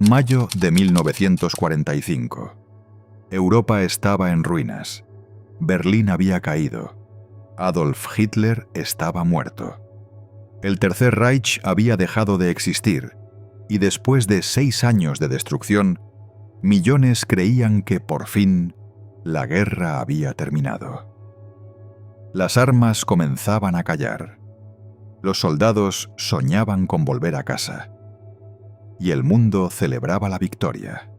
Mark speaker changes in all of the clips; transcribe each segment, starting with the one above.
Speaker 1: Mayo de 1945. Europa estaba en ruinas. Berlín había caído. Adolf Hitler estaba muerto. El Tercer Reich había dejado de existir, y después de 6 años de destrucción, millones creían que por fin la guerra había terminado. Las armas comenzaban a callar. Los soldados soñaban con volver a casa. Y el mundo celebraba la victoria.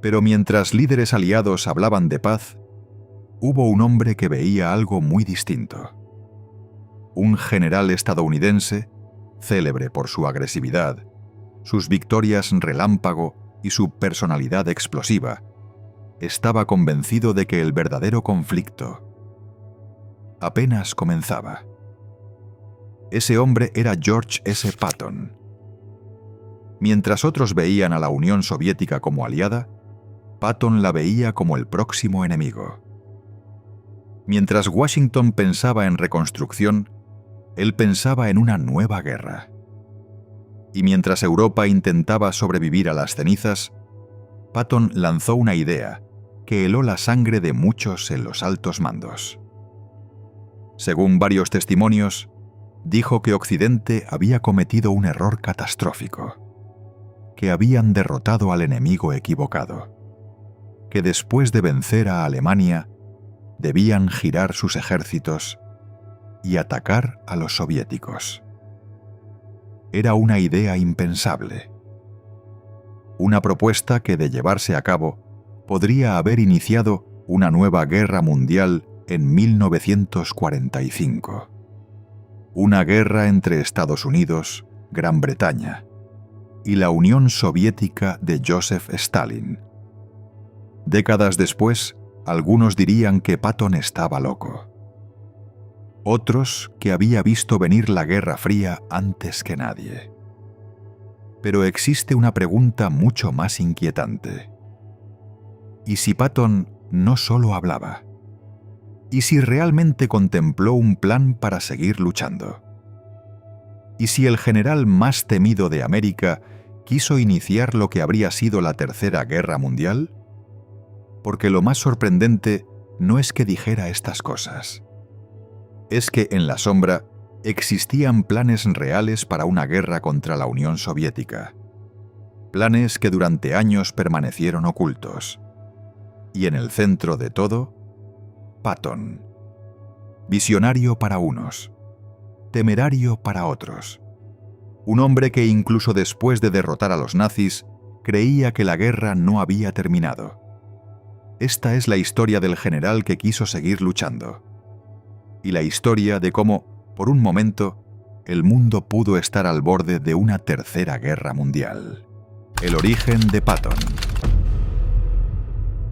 Speaker 1: Pero mientras líderes aliados hablaban de paz, hubo un hombre que veía algo muy distinto. Un general estadounidense, célebre por su agresividad, sus victorias relámpago y su personalidad explosiva, estaba convencido de que el verdadero conflicto apenas comenzaba. Ese hombre era George S. Patton. Mientras otros veían a la Unión Soviética como aliada, Patton la veía como el próximo enemigo. Mientras Washington pensaba en reconstrucción, él pensaba en una nueva guerra. Y mientras Europa intentaba sobrevivir a las cenizas, Patton lanzó una idea que heló la sangre de muchos en los altos mandos. Según varios testimonios, dijo que Occidente había cometido un error catastrófico, que habían derrotado al enemigo equivocado, que después de vencer a Alemania, debían girar sus ejércitos y atacar a los soviéticos. Era una idea impensable. Una propuesta que, de llevarse a cabo, podría haber iniciado una nueva guerra mundial en 1945. Una guerra entre Estados Unidos, Gran Bretaña y la Unión Soviética de Joseph Stalin. Décadas después, algunos dirían que Patton estaba loco. Otros que había visto venir la Guerra Fría antes que nadie. Pero existe una pregunta mucho más inquietante. ¿Y si Patton no solo hablaba? ¿Y si realmente contempló un plan para seguir luchando? ¿Y si el general más temido de América quiso iniciar lo que habría sido la Tercera Guerra Mundial? Porque lo más sorprendente no es que dijera estas cosas. Es que en la sombra existían planes reales para una guerra contra la Unión Soviética. Planes que durante años permanecieron ocultos. Y en el centro de todo, Patton. Visionario para unos, temerario para otros. Un hombre que incluso después de derrotar a los nazis, creía que la guerra no había terminado. Esta es la historia del general que quiso seguir luchando. Y la historia de cómo, por un momento, el mundo pudo estar al borde de una tercera guerra mundial. El origen de Patton.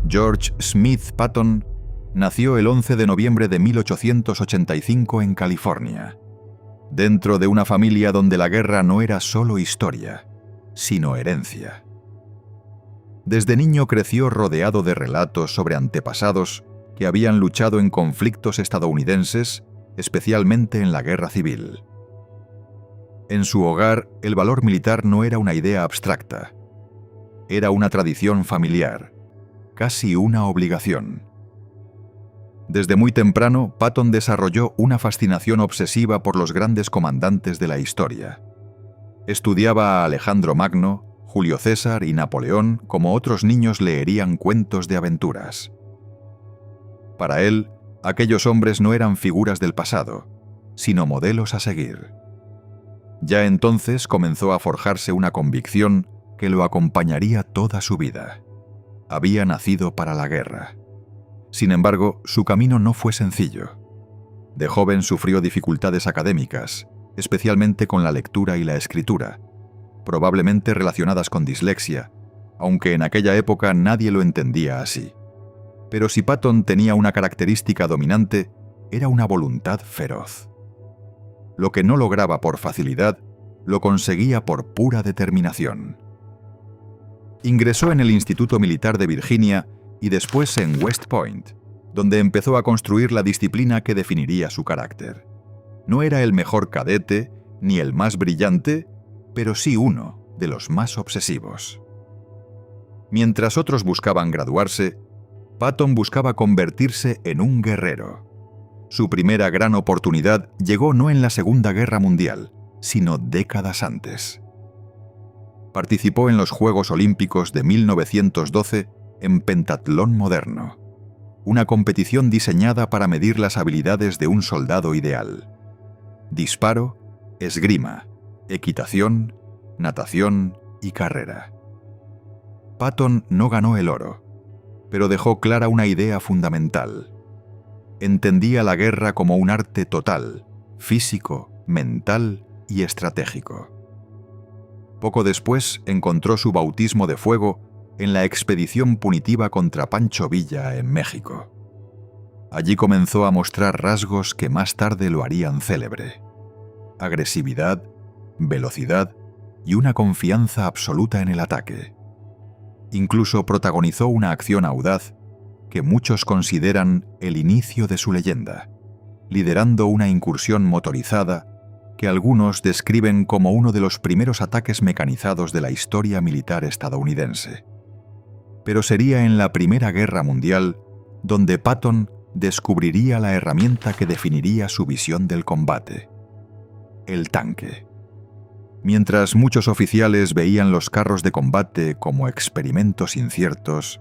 Speaker 1: George Smith Patton nació el 11 de noviembre de 1885 en California, dentro de una familia donde la guerra no era solo historia, sino herencia. Desde niño creció rodeado de relatos sobre antepasados que habían luchado en conflictos estadounidenses, especialmente en la Guerra Civil. En su hogar, el valor militar no era una idea abstracta. Era una tradición familiar, casi una obligación. Desde muy temprano, Patton desarrolló una fascinación obsesiva por los grandes comandantes de la historia. Estudiaba a Alejandro Magno, Julio César y Napoleón como otros niños leerían cuentos de aventuras. Para él, aquellos hombres no eran figuras del pasado, sino modelos a seguir. Ya entonces comenzó a forjarse una convicción que lo acompañaría toda su vida. Había nacido para la guerra. Sin embargo, su camino no fue sencillo. De joven sufrió dificultades académicas, especialmente con la lectura y la escritura, probablemente relacionadas con dislexia, aunque en aquella época nadie lo entendía así. Pero si Patton tenía una característica dominante, era una voluntad feroz. Lo que no lograba por facilidad, lo conseguía por pura determinación. Ingresó en el Instituto Militar de Virginia y después en West Point, donde empezó a construir la disciplina que definiría su carácter. No era el mejor cadete, ni el más brillante, pero sí uno de los más obsesivos. Mientras otros buscaban graduarse, Patton buscaba convertirse en un guerrero. Su primera gran oportunidad llegó no en la Segunda Guerra Mundial, sino décadas antes. Participó en los Juegos Olímpicos de 1912 en pentatlón moderno, una competición diseñada para medir las habilidades de un soldado ideal. Disparo, esgrima, equitación, natación y carrera. Patton no ganó el oro, pero dejó clara una idea fundamental. Entendía la guerra como un arte total, físico, mental y estratégico. Poco después encontró su bautismo de fuego en la expedición punitiva contra Pancho Villa en México. Allí comenzó a mostrar rasgos que más tarde lo harían célebre: agresividad, velocidad y una confianza absoluta en el ataque. Incluso protagonizó una acción audaz que muchos consideran el inicio de su leyenda, liderando una incursión motorizada que algunos describen como uno de los primeros ataques mecanizados de la historia militar estadounidense. Pero sería en la Primera Guerra Mundial donde Patton descubriría la herramienta que definiría su visión del combate: el tanque. Mientras muchos oficiales veían los carros de combate como experimentos inciertos,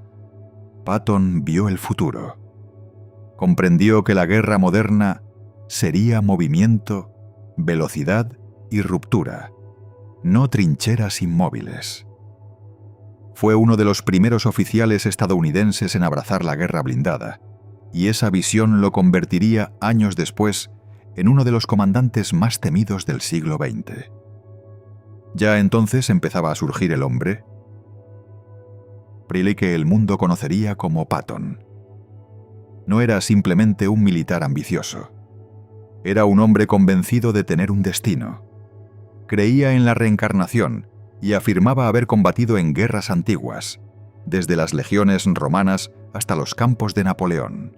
Speaker 1: Patton vio el futuro. Comprendió que la guerra moderna sería movimiento, velocidad y ruptura, no trincheras inmóviles. Fue uno de los primeros oficiales estadounidenses en abrazar la guerra blindada, y esa visión lo convertiría años después en uno de los comandantes más temidos del siglo XX. Ya entonces empezaba a surgir el hombre que el mundo conocería como Patton. No era simplemente un militar ambicioso. Era un hombre convencido de tener un destino. Creía en la reencarnación y afirmaba haber combatido en guerras antiguas, desde las legiones romanas hasta los campos de Napoleón.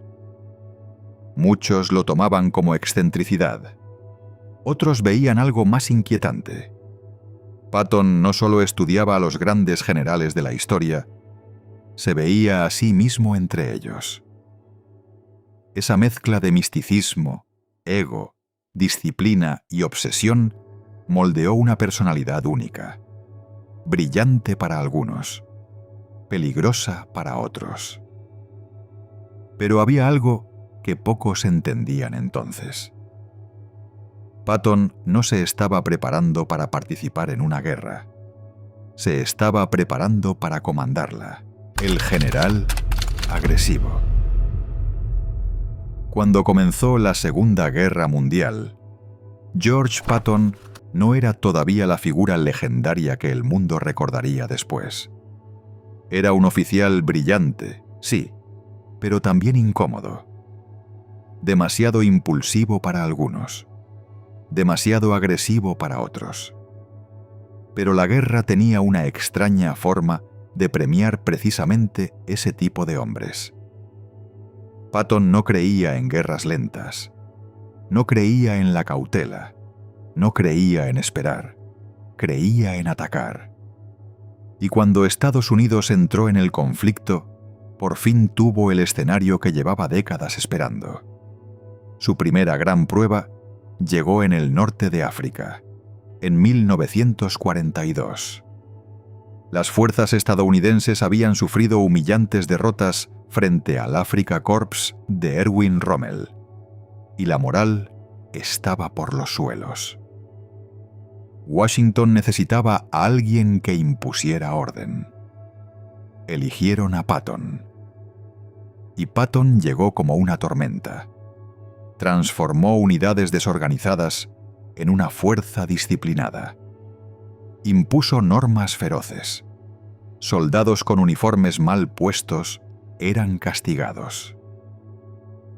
Speaker 1: Muchos lo tomaban como excentricidad. Otros veían algo más inquietante. Patton no solo estudiaba a los grandes generales de la historia, se veía a sí mismo entre ellos. Esa mezcla de misticismo, ego, disciplina y obsesión moldeó una personalidad única, brillante para algunos, peligrosa para otros. Pero había algo que pocos entendían entonces. Patton no se estaba preparando para participar en una guerra. Se estaba preparando para comandarla. El general agresivo. Cuando comenzó la Segunda Guerra Mundial, George Patton no era todavía la figura legendaria que el mundo recordaría después. Era un oficial brillante, sí, pero también incómodo. Demasiado impulsivo para algunos, demasiado agresivo para otros. Pero la guerra tenía una extraña forma de premiar precisamente ese tipo de hombres. Patton no creía en guerras lentas, no creía en la cautela, no creía en esperar, creía en atacar. Y cuando Estados Unidos entró en el conflicto, por fin tuvo el escenario que llevaba décadas esperando. Su primera gran prueba llegó en el norte de África, en 1942. Las fuerzas estadounidenses habían sufrido humillantes derrotas frente al Afrika Korps de Erwin Rommel, y la moral estaba por los suelos. Washington necesitaba a alguien que impusiera orden. Eligieron a Patton. Y Patton llegó como una tormenta. Transformó unidades desorganizadas en una fuerza disciplinada. Impuso normas feroces. Soldados con uniformes mal puestos eran castigados.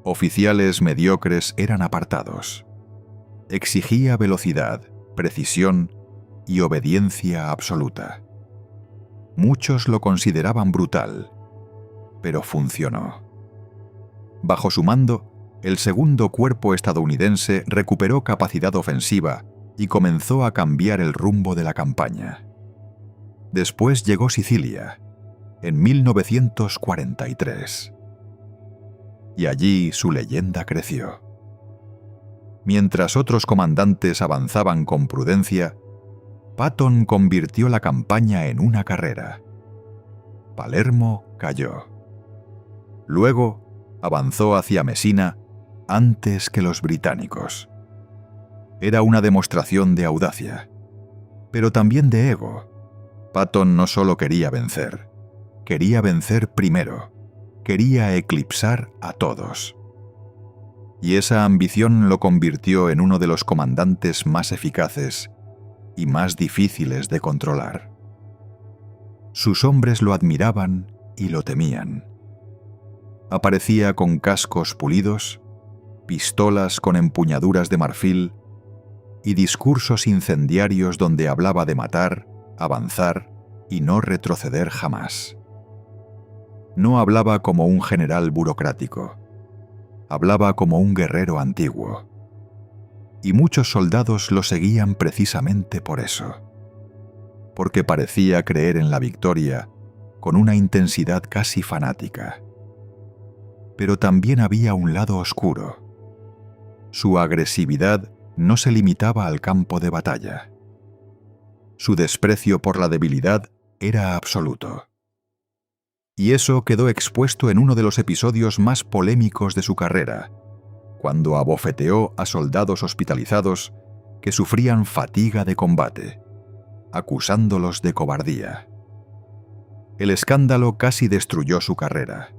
Speaker 1: Oficiales mediocres eran apartados. Exigía velocidad, precisión y obediencia absoluta. Muchos lo consideraban brutal, pero funcionó. Bajo su mando, el segundo cuerpo estadounidense recuperó capacidad ofensiva y comenzó a cambiar el rumbo de la campaña. Después llegó Sicilia, en 1943. Y allí su leyenda creció. Mientras otros comandantes avanzaban con prudencia, Patton convirtió la campaña en una carrera. Palermo cayó. Luego avanzó hacia Mesina antes que los británicos. Era una demostración de audacia, pero también de ego. Patton no solo quería vencer primero, quería eclipsar a todos. Y esa ambición lo convirtió en uno de los comandantes más eficaces y más difíciles de controlar. Sus hombres lo admiraban y lo temían. Aparecía con cascos pulidos, pistolas con empuñaduras de marfil y discursos incendiarios donde hablaba de matar, avanzar y no retroceder jamás. No hablaba como un general burocrático, hablaba como un guerrero antiguo. Y muchos soldados lo seguían precisamente por eso, porque parecía creer en la victoria con una intensidad casi fanática. Pero también había un lado oscuro. Su agresividad no se limitaba al campo de batalla. Su desprecio por la debilidad era absoluto. Y eso quedó expuesto en uno de los episodios más polémicos de su carrera, cuando abofeteó a soldados hospitalizados que sufrían fatiga de combate, acusándolos de cobardía. El escándalo casi destruyó su carrera.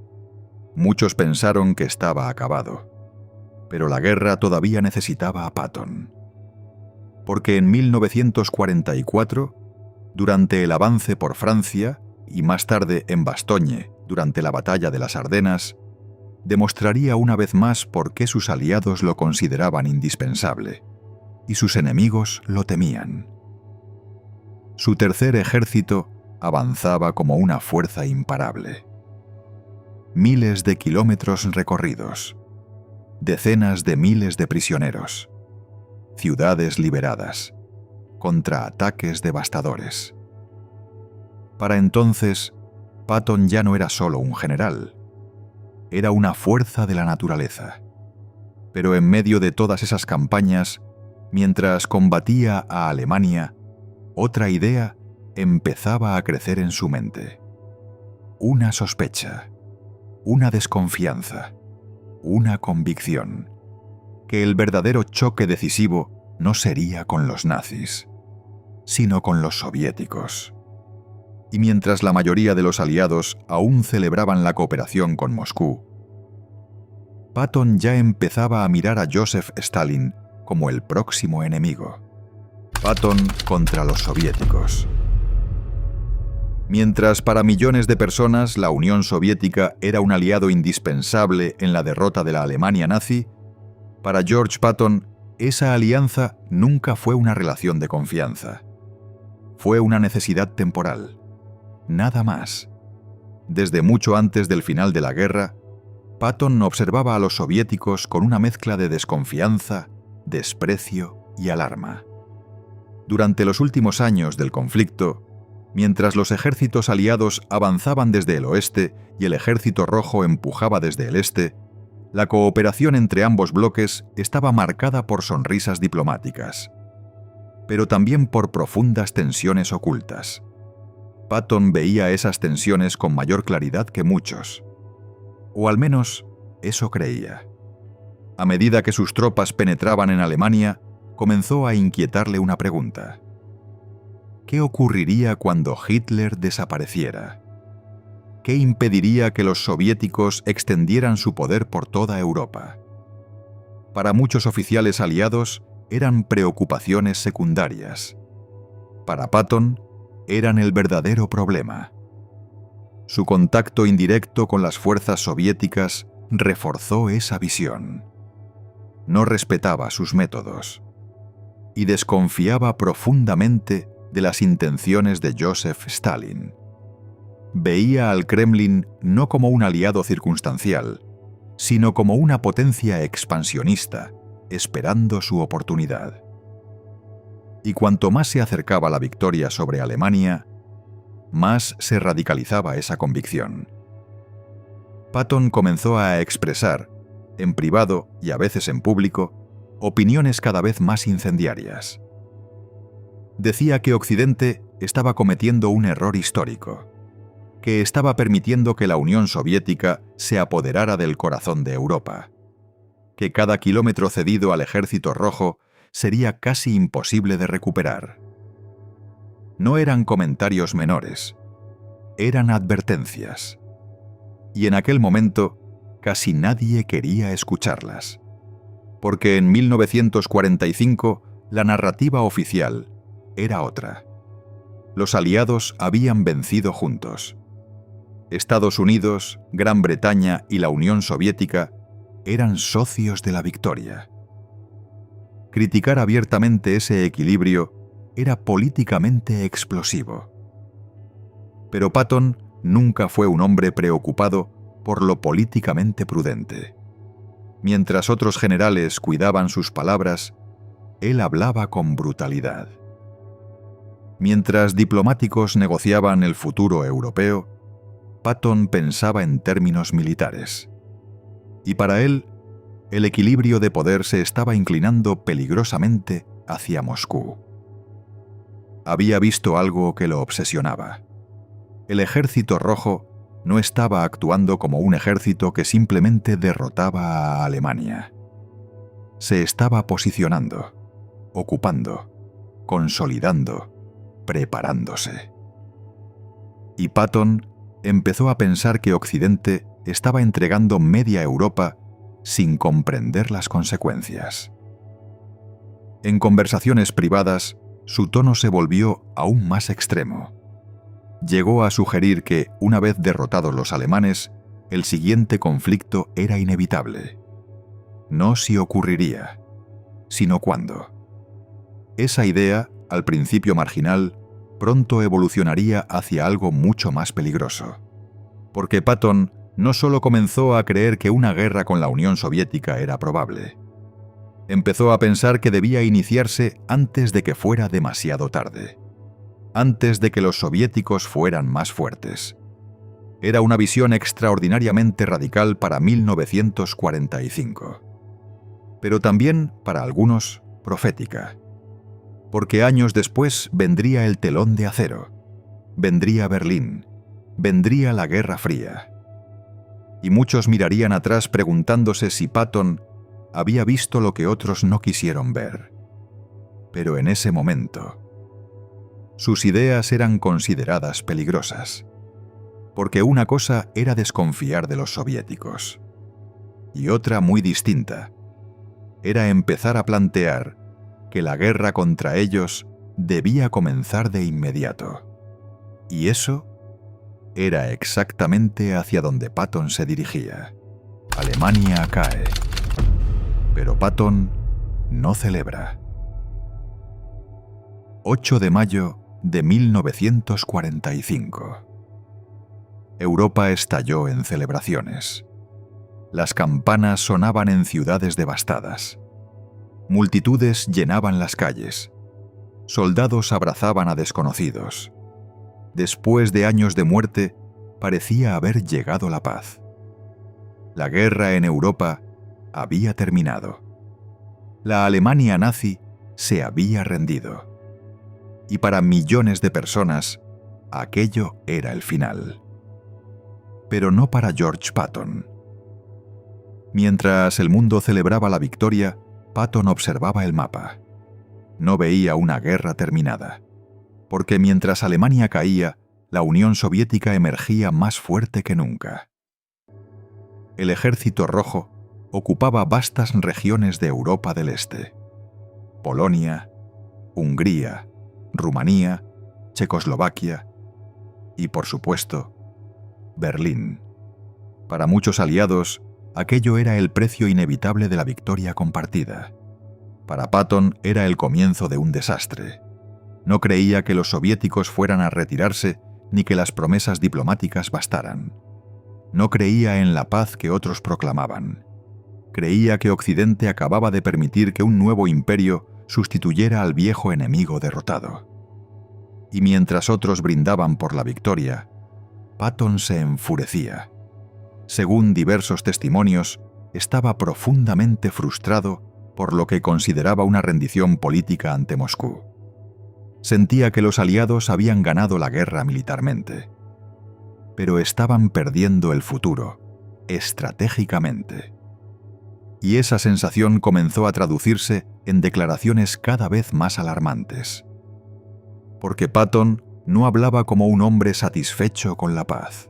Speaker 1: Muchos pensaron que estaba acabado, pero la guerra todavía necesitaba a Patton. Porque en 1944, durante el avance por Francia y más tarde en Bastogne, durante la batalla de las Ardenas, demostraría una vez más por qué sus aliados lo consideraban indispensable y sus enemigos lo temían. Su tercer ejército avanzaba como una fuerza imparable. Miles de kilómetros recorridos, decenas de miles de prisioneros, ciudades liberadas, contraataques devastadores. Para entonces, Patton ya no era solo un general, era una fuerza de la naturaleza. Pero en medio de todas esas campañas, mientras combatía a Alemania, otra idea empezaba a crecer en su mente. Una sospecha, una desconfianza, una convicción, que el verdadero choque decisivo no sería con los nazis, sino con los soviéticos. Y mientras la mayoría de los aliados aún celebraban la cooperación con Moscú, Patton ya empezaba a mirar a Joseph Stalin como el próximo enemigo. Patton contra los soviéticos. Mientras para millones de personas la Unión Soviética era un aliado indispensable en la derrota de la Alemania nazi, para George Patton esa alianza nunca fue una relación de confianza. Fue una necesidad temporal. Nada más. Desde mucho antes del final de la guerra, Patton observaba a los soviéticos con una mezcla de desconfianza, desprecio y alarma. Durante los últimos años del conflicto, mientras los ejércitos aliados avanzaban desde el oeste y el ejército rojo empujaba desde el este, la cooperación entre ambos bloques estaba marcada por sonrisas diplomáticas, pero también por profundas tensiones ocultas. Patton veía esas tensiones con mayor claridad que muchos, o al menos eso creía. A medida que sus tropas penetraban en Alemania, comenzó a inquietarle una pregunta. ¿Qué ocurriría cuando Hitler desapareciera? ¿Qué impediría que los soviéticos extendieran su poder por toda Europa? Para muchos oficiales aliados eran preocupaciones secundarias. Para Patton, eran el verdadero problema. Su contacto indirecto con las fuerzas soviéticas reforzó esa visión. No respetaba sus métodos y desconfiaba profundamente de las intenciones de Joseph Stalin. Veía al Kremlin no como un aliado circunstancial, sino como una potencia expansionista, esperando su oportunidad. Y cuanto más se acercaba la victoria sobre Alemania, más se radicalizaba esa convicción. Patton comenzó a expresar, en privado y a veces en público, opiniones cada vez más incendiarias. Decía que Occidente estaba cometiendo un error histórico, que estaba permitiendo que la Unión Soviética se apoderara del corazón de Europa, que cada kilómetro cedido al Ejército Rojo sería casi imposible de recuperar. No eran comentarios menores, eran advertencias. Y en aquel momento casi nadie quería escucharlas, porque en 1945 la narrativa oficial era otra. Los aliados habían vencido juntos. Estados Unidos, Gran Bretaña y la Unión Soviética eran socios de la victoria. Criticar abiertamente ese equilibrio era políticamente explosivo. Pero Patton nunca fue un hombre preocupado por lo políticamente prudente. Mientras otros generales cuidaban sus palabras, él hablaba con brutalidad. Mientras diplomáticos negociaban el futuro europeo, Patton pensaba en términos militares. Y para él, el equilibrio de poder se estaba inclinando peligrosamente hacia Moscú. Había visto algo que lo obsesionaba. El Ejército Rojo no estaba actuando como un ejército que simplemente derrotaba a Alemania. Se estaba posicionando, ocupando, consolidando, preparándose. Y Patton empezó a pensar que Occidente estaba entregando media Europa sin comprender las consecuencias. En conversaciones privadas, su tono se volvió aún más extremo. Llegó a sugerir que, una vez derrotados los alemanes, el siguiente conflicto era inevitable. No si ocurriría, sino cuándo. Esa idea, al principio marginal, pronto evolucionaría hacia algo mucho más peligroso. Porque Patton no solo comenzó a creer que una guerra con la Unión Soviética era probable. Empezó a pensar que debía iniciarse antes de que fuera demasiado tarde. Antes de que los soviéticos fueran más fuertes. Era una visión extraordinariamente radical para 1945. Pero también, para algunos, profética. Porque años después vendría el telón de acero. Vendría Berlín. Vendría la Guerra Fría. Y muchos mirarían atrás preguntándose si Patton había visto lo que otros no quisieron ver. Pero en ese momento, sus ideas eran consideradas peligrosas, porque una cosa era desconfiar de los soviéticos, y otra muy distinta era empezar a plantear que la guerra contra ellos debía comenzar de inmediato. Y eso era exactamente hacia donde Patton se dirigía. Alemania cae, pero Patton no celebra. 8 de mayo de 1945. Europa estalló en celebraciones. Las campanas sonaban en ciudades devastadas. Multitudes llenaban las calles. Soldados abrazaban a desconocidos. Después de años de muerte, parecía haber llegado la paz. La guerra en Europa había terminado. La Alemania nazi se había rendido. Y para millones de personas, aquello era el final. Pero no para George Patton. Mientras el mundo celebraba la victoria, Patton observaba el mapa. No veía una guerra terminada, porque mientras Alemania caía, la Unión Soviética emergía más fuerte que nunca. El Ejército Rojo ocupaba vastas regiones de Europa del Este. Polonia, Hungría, Rumanía, Checoslovaquia y, por supuesto, Berlín. Para muchos aliados, aquello era el precio inevitable de la victoria compartida. Para Patton era el comienzo de un desastre. No creía que los soviéticos fueran a retirarse ni que las promesas diplomáticas bastaran. No creía en la paz que otros proclamaban. Creía que Occidente acababa de permitir que un nuevo imperio sustituyera al viejo enemigo derrotado. y mientras otros brindaban por la victoria, Patton se enfurecía. Según diversos testimonios, estaba profundamente frustrado por lo que consideraba una rendición política ante Moscú. Sentía que los aliados habían ganado la guerra militarmente, pero estaban perdiendo el futuro, estratégicamente. Y esa sensación comenzó a traducirse en declaraciones cada vez más alarmantes. Porque Patton no hablaba como un hombre satisfecho con la paz.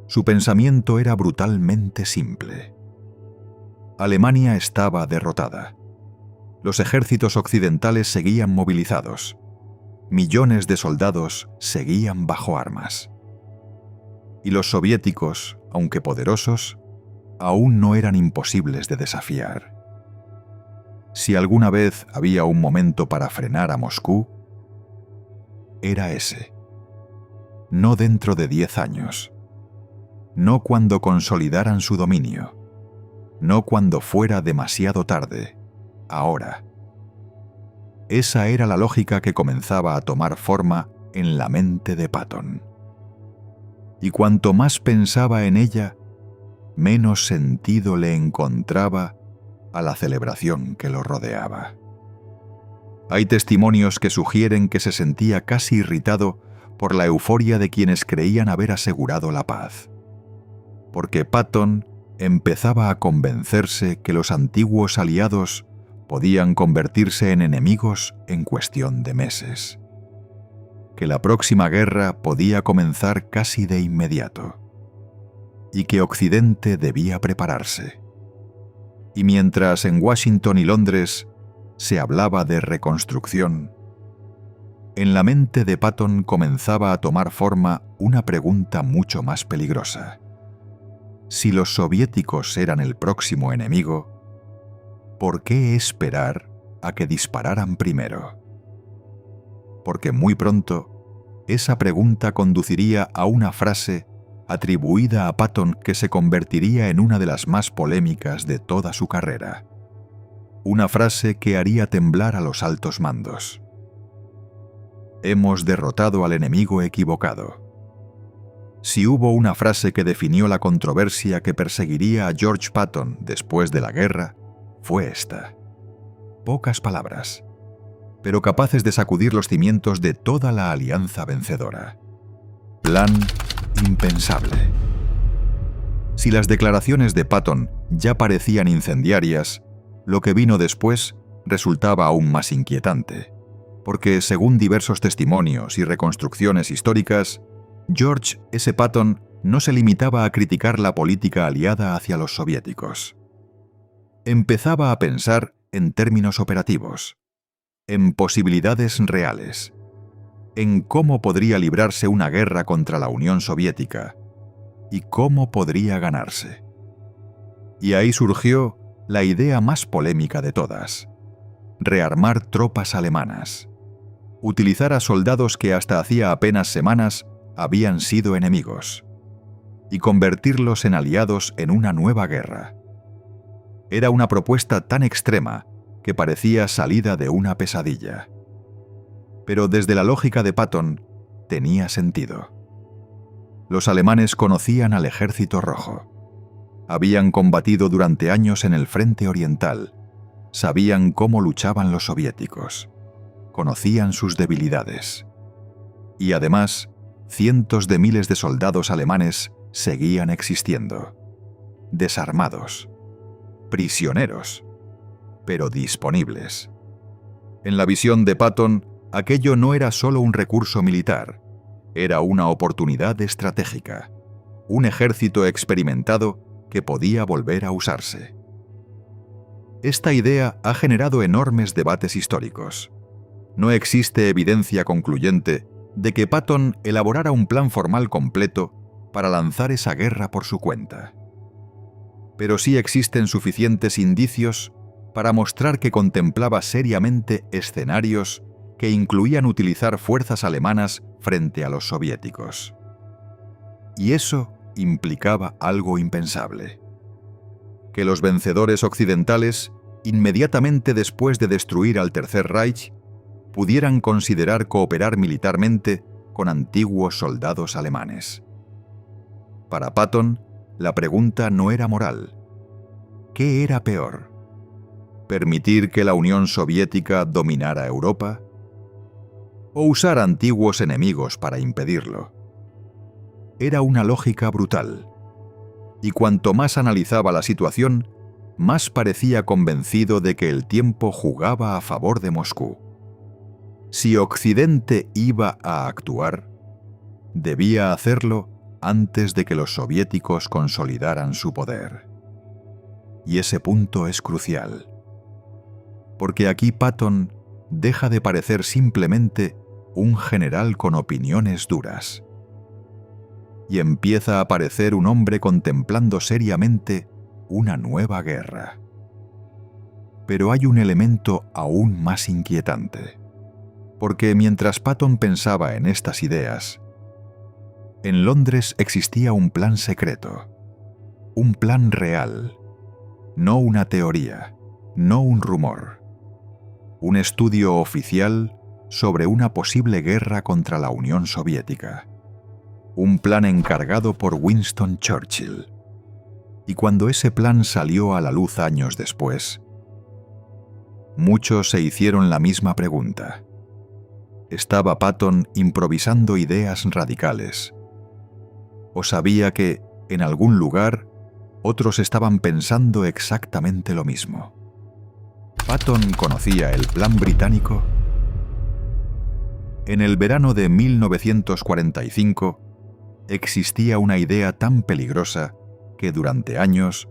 Speaker 1: Su pensamiento era brutalmente simple. Alemania estaba derrotada. Los ejércitos occidentales seguían movilizados. Millones de soldados seguían bajo armas. Y los soviéticos, aunque poderosos, aún no eran imposibles de desafiar. Si alguna vez había un momento para frenar a Moscú, era ese. No dentro de 10 años. No cuando consolidaran su dominio. No cuando fuera demasiado tarde. Ahora. Esa era la lógica que comenzaba a tomar forma en la mente de Patton. Y cuanto más pensaba en ella, menos sentido le encontraba a la celebración que lo rodeaba. Hay testimonios que sugieren que se sentía casi irritado por la euforia de quienes creían haber asegurado la paz. Porque Patton empezaba a convencerse que los antiguos aliados podían convertirse en enemigos en cuestión de meses. Que la próxima guerra podía comenzar casi de inmediato. Y que Occidente debía prepararse. Y mientras en Washington y Londres se hablaba de reconstrucción, en la mente de Patton comenzaba a tomar forma una pregunta mucho más peligrosa. Si los soviéticos eran el próximo enemigo, ¿por qué esperar a que dispararan primero? Porque muy pronto, esa pregunta conduciría a una frase atribuida a Patton que se convertiría en una de las más polémicas de toda su carrera. Una frase que haría temblar a los altos mandos. Hemos derrotado al enemigo equivocado. Si hubo una frase que definió la controversia que perseguiría a George Patton después de la guerra, fue esta. Pocas palabras, pero capaces de sacudir los cimientos de toda la alianza vencedora. Plan impensable. Si las declaraciones de Patton ya parecían incendiarias, lo que vino después resultaba aún más inquietante, porque según diversos testimonios y reconstrucciones históricas, George S. Patton no se limitaba a criticar la política aliada hacia los soviéticos. Empezaba a pensar en términos operativos, en posibilidades reales, en cómo podría librarse una guerra contra la Unión Soviética y cómo podría ganarse. Y ahí surgió la idea más polémica de todas: rearmar tropas alemanas, utilizar a soldados que hasta hacía apenas semanas habían sido enemigos, y convertirlos en aliados en una nueva guerra. Era una propuesta tan extrema que parecía salida de una pesadilla. Pero desde la lógica de Patton, tenía sentido. Los alemanes conocían al Ejército Rojo. Habían combatido durante años en el frente oriental. Sabían cómo luchaban los soviéticos. Conocían sus debilidades. Y además, cientos de miles de soldados alemanes seguían existiendo. Desarmados. Prisioneros. Pero disponibles. En la visión de Patton, aquello no era solo un recurso militar, era una oportunidad estratégica, un ejército experimentado que podía volver a usarse. Esta idea ha generado enormes debates históricos. No existe evidencia concluyente de que Patton elaborara un plan formal completo para lanzar esa guerra por su cuenta. Pero sí existen suficientes indicios para mostrar que contemplaba seriamente escenarios que incluían utilizar fuerzas alemanas frente a los soviéticos. Y eso implicaba algo impensable: que los vencedores occidentales, inmediatamente después de destruir al Tercer Reich, pudieran considerar cooperar militarmente con antiguos soldados alemanes. Para Patton, la pregunta no era moral. ¿Qué era peor? ¿Permitir que la Unión Soviética dominara Europa? ¿O usar antiguos enemigos para impedirlo? Era una lógica brutal. Y cuanto más analizaba la situación, más parecía convencido de que el tiempo jugaba a favor de Moscú. Si Occidente iba a actuar, debía hacerlo antes de que los soviéticos consolidaran su poder. Y ese punto es crucial. Porque aquí Patton deja de parecer simplemente un general con opiniones duras. Y empieza a parecer un hombre contemplando seriamente una nueva guerra. Pero hay un elemento aún más inquietante. Porque mientras Patton pensaba en estas ideas, en Londres existía un plan secreto. Un plan real. No una teoría, no un rumor. Un estudio oficial sobre una posible guerra contra la Unión Soviética. Un plan encargado por Winston Churchill. Y cuando ese plan salió a la luz años después, muchos se hicieron la misma pregunta. ¿Estaba Patton improvisando ideas radicales? ¿O sabía que, en algún lugar, otros estaban pensando exactamente lo mismo? ¿Patton conocía el plan británico? En el verano de 1945, existía una idea tan peligrosa que durante años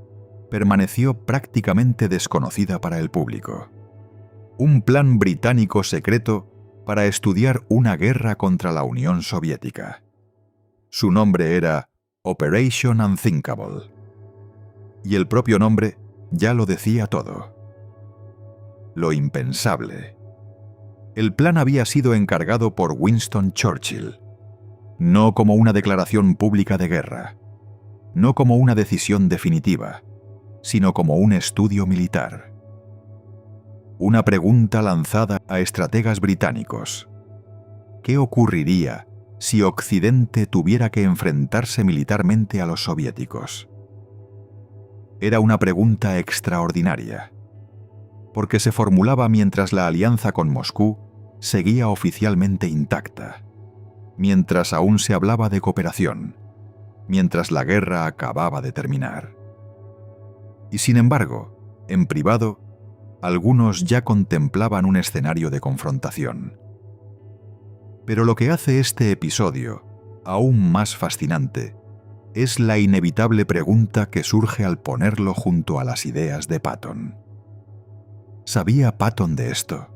Speaker 1: permaneció prácticamente desconocida para el público. Un plan británico secreto para estudiar una guerra contra la Unión Soviética. Su nombre era Operation Unthinkable. Y el propio nombre ya lo decía todo. Lo impensable. El plan había sido encargado por Winston Churchill, no como una declaración pública de guerra, no como una decisión definitiva, sino como un estudio militar. Una pregunta lanzada a estrategas británicos. ¿Qué ocurriría si Occidente tuviera que enfrentarse militarmente a los soviéticos? Era una pregunta extraordinaria, porque se formulaba mientras la alianza con Moscú seguía oficialmente intacta, mientras aún se hablaba de cooperación, mientras la guerra acababa de terminar. Y sin embargo, en privado, algunos ya contemplaban un escenario de confrontación. Pero lo que hace este episodio aún más fascinante es la inevitable pregunta que surge al ponerlo junto a las ideas de Patton. ¿Sabía Patton de esto?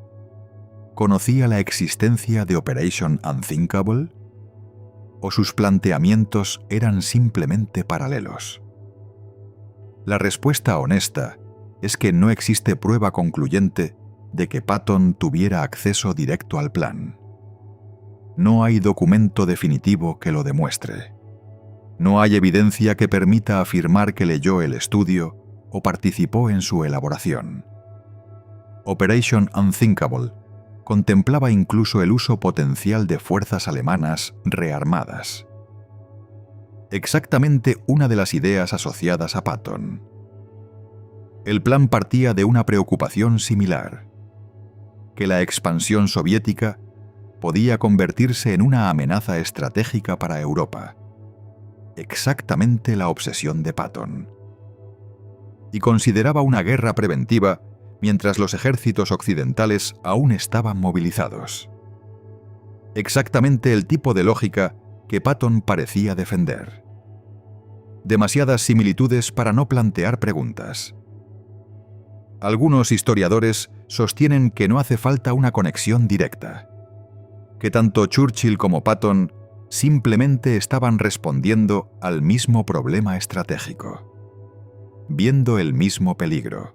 Speaker 1: ¿Conocía la existencia de Operation Unthinkable? ¿O sus planteamientos eran simplemente paralelos? La respuesta honesta es que no existe prueba concluyente de que Patton tuviera acceso directo al plan. No hay documento definitivo que lo demuestre. No hay evidencia que permita afirmar que leyó el estudio o participó en su elaboración. Operation Unthinkable contemplaba incluso el uso potencial de fuerzas alemanas rearmadas. Exactamente una de las ideas asociadas a Patton. El plan partía de una preocupación similar: que la expansión soviética podía convertirse en una amenaza estratégica para Europa. Exactamente la obsesión de Patton. Y consideraba una guerra preventiva mientras los ejércitos occidentales aún estaban movilizados. Exactamente el tipo de lógica que Patton parecía defender. Demasiadas similitudes para no plantear preguntas. Algunos historiadores sostienen que no hace falta una conexión directa, que tanto Churchill como Patton simplemente estaban respondiendo al mismo problema estratégico, viendo el mismo peligro,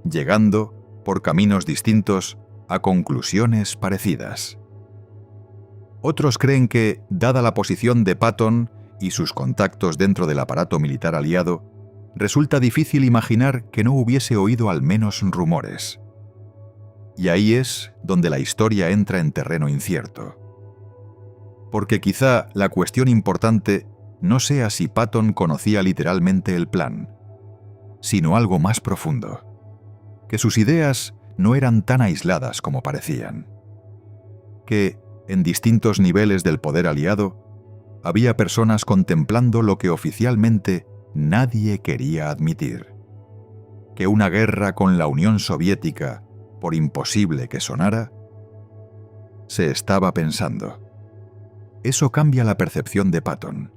Speaker 1: llegando, por caminos distintos, a conclusiones parecidas. Otros creen que, dada la posición de Patton y sus contactos dentro del aparato militar aliado, resulta difícil imaginar que no hubiese oído al menos rumores. Y ahí es donde la historia entra en terreno incierto. Porque quizá la cuestión importante no sea si Patton conocía literalmente el plan, sino algo más profundo, que sus ideas no eran tan aisladas como parecían, que, en distintos niveles del poder aliado, había personas contemplando lo que oficialmente nadie quería admitir, que una guerra con la Unión Soviética, por imposible que sonara, se estaba pensando. Eso cambia la percepción de Patton,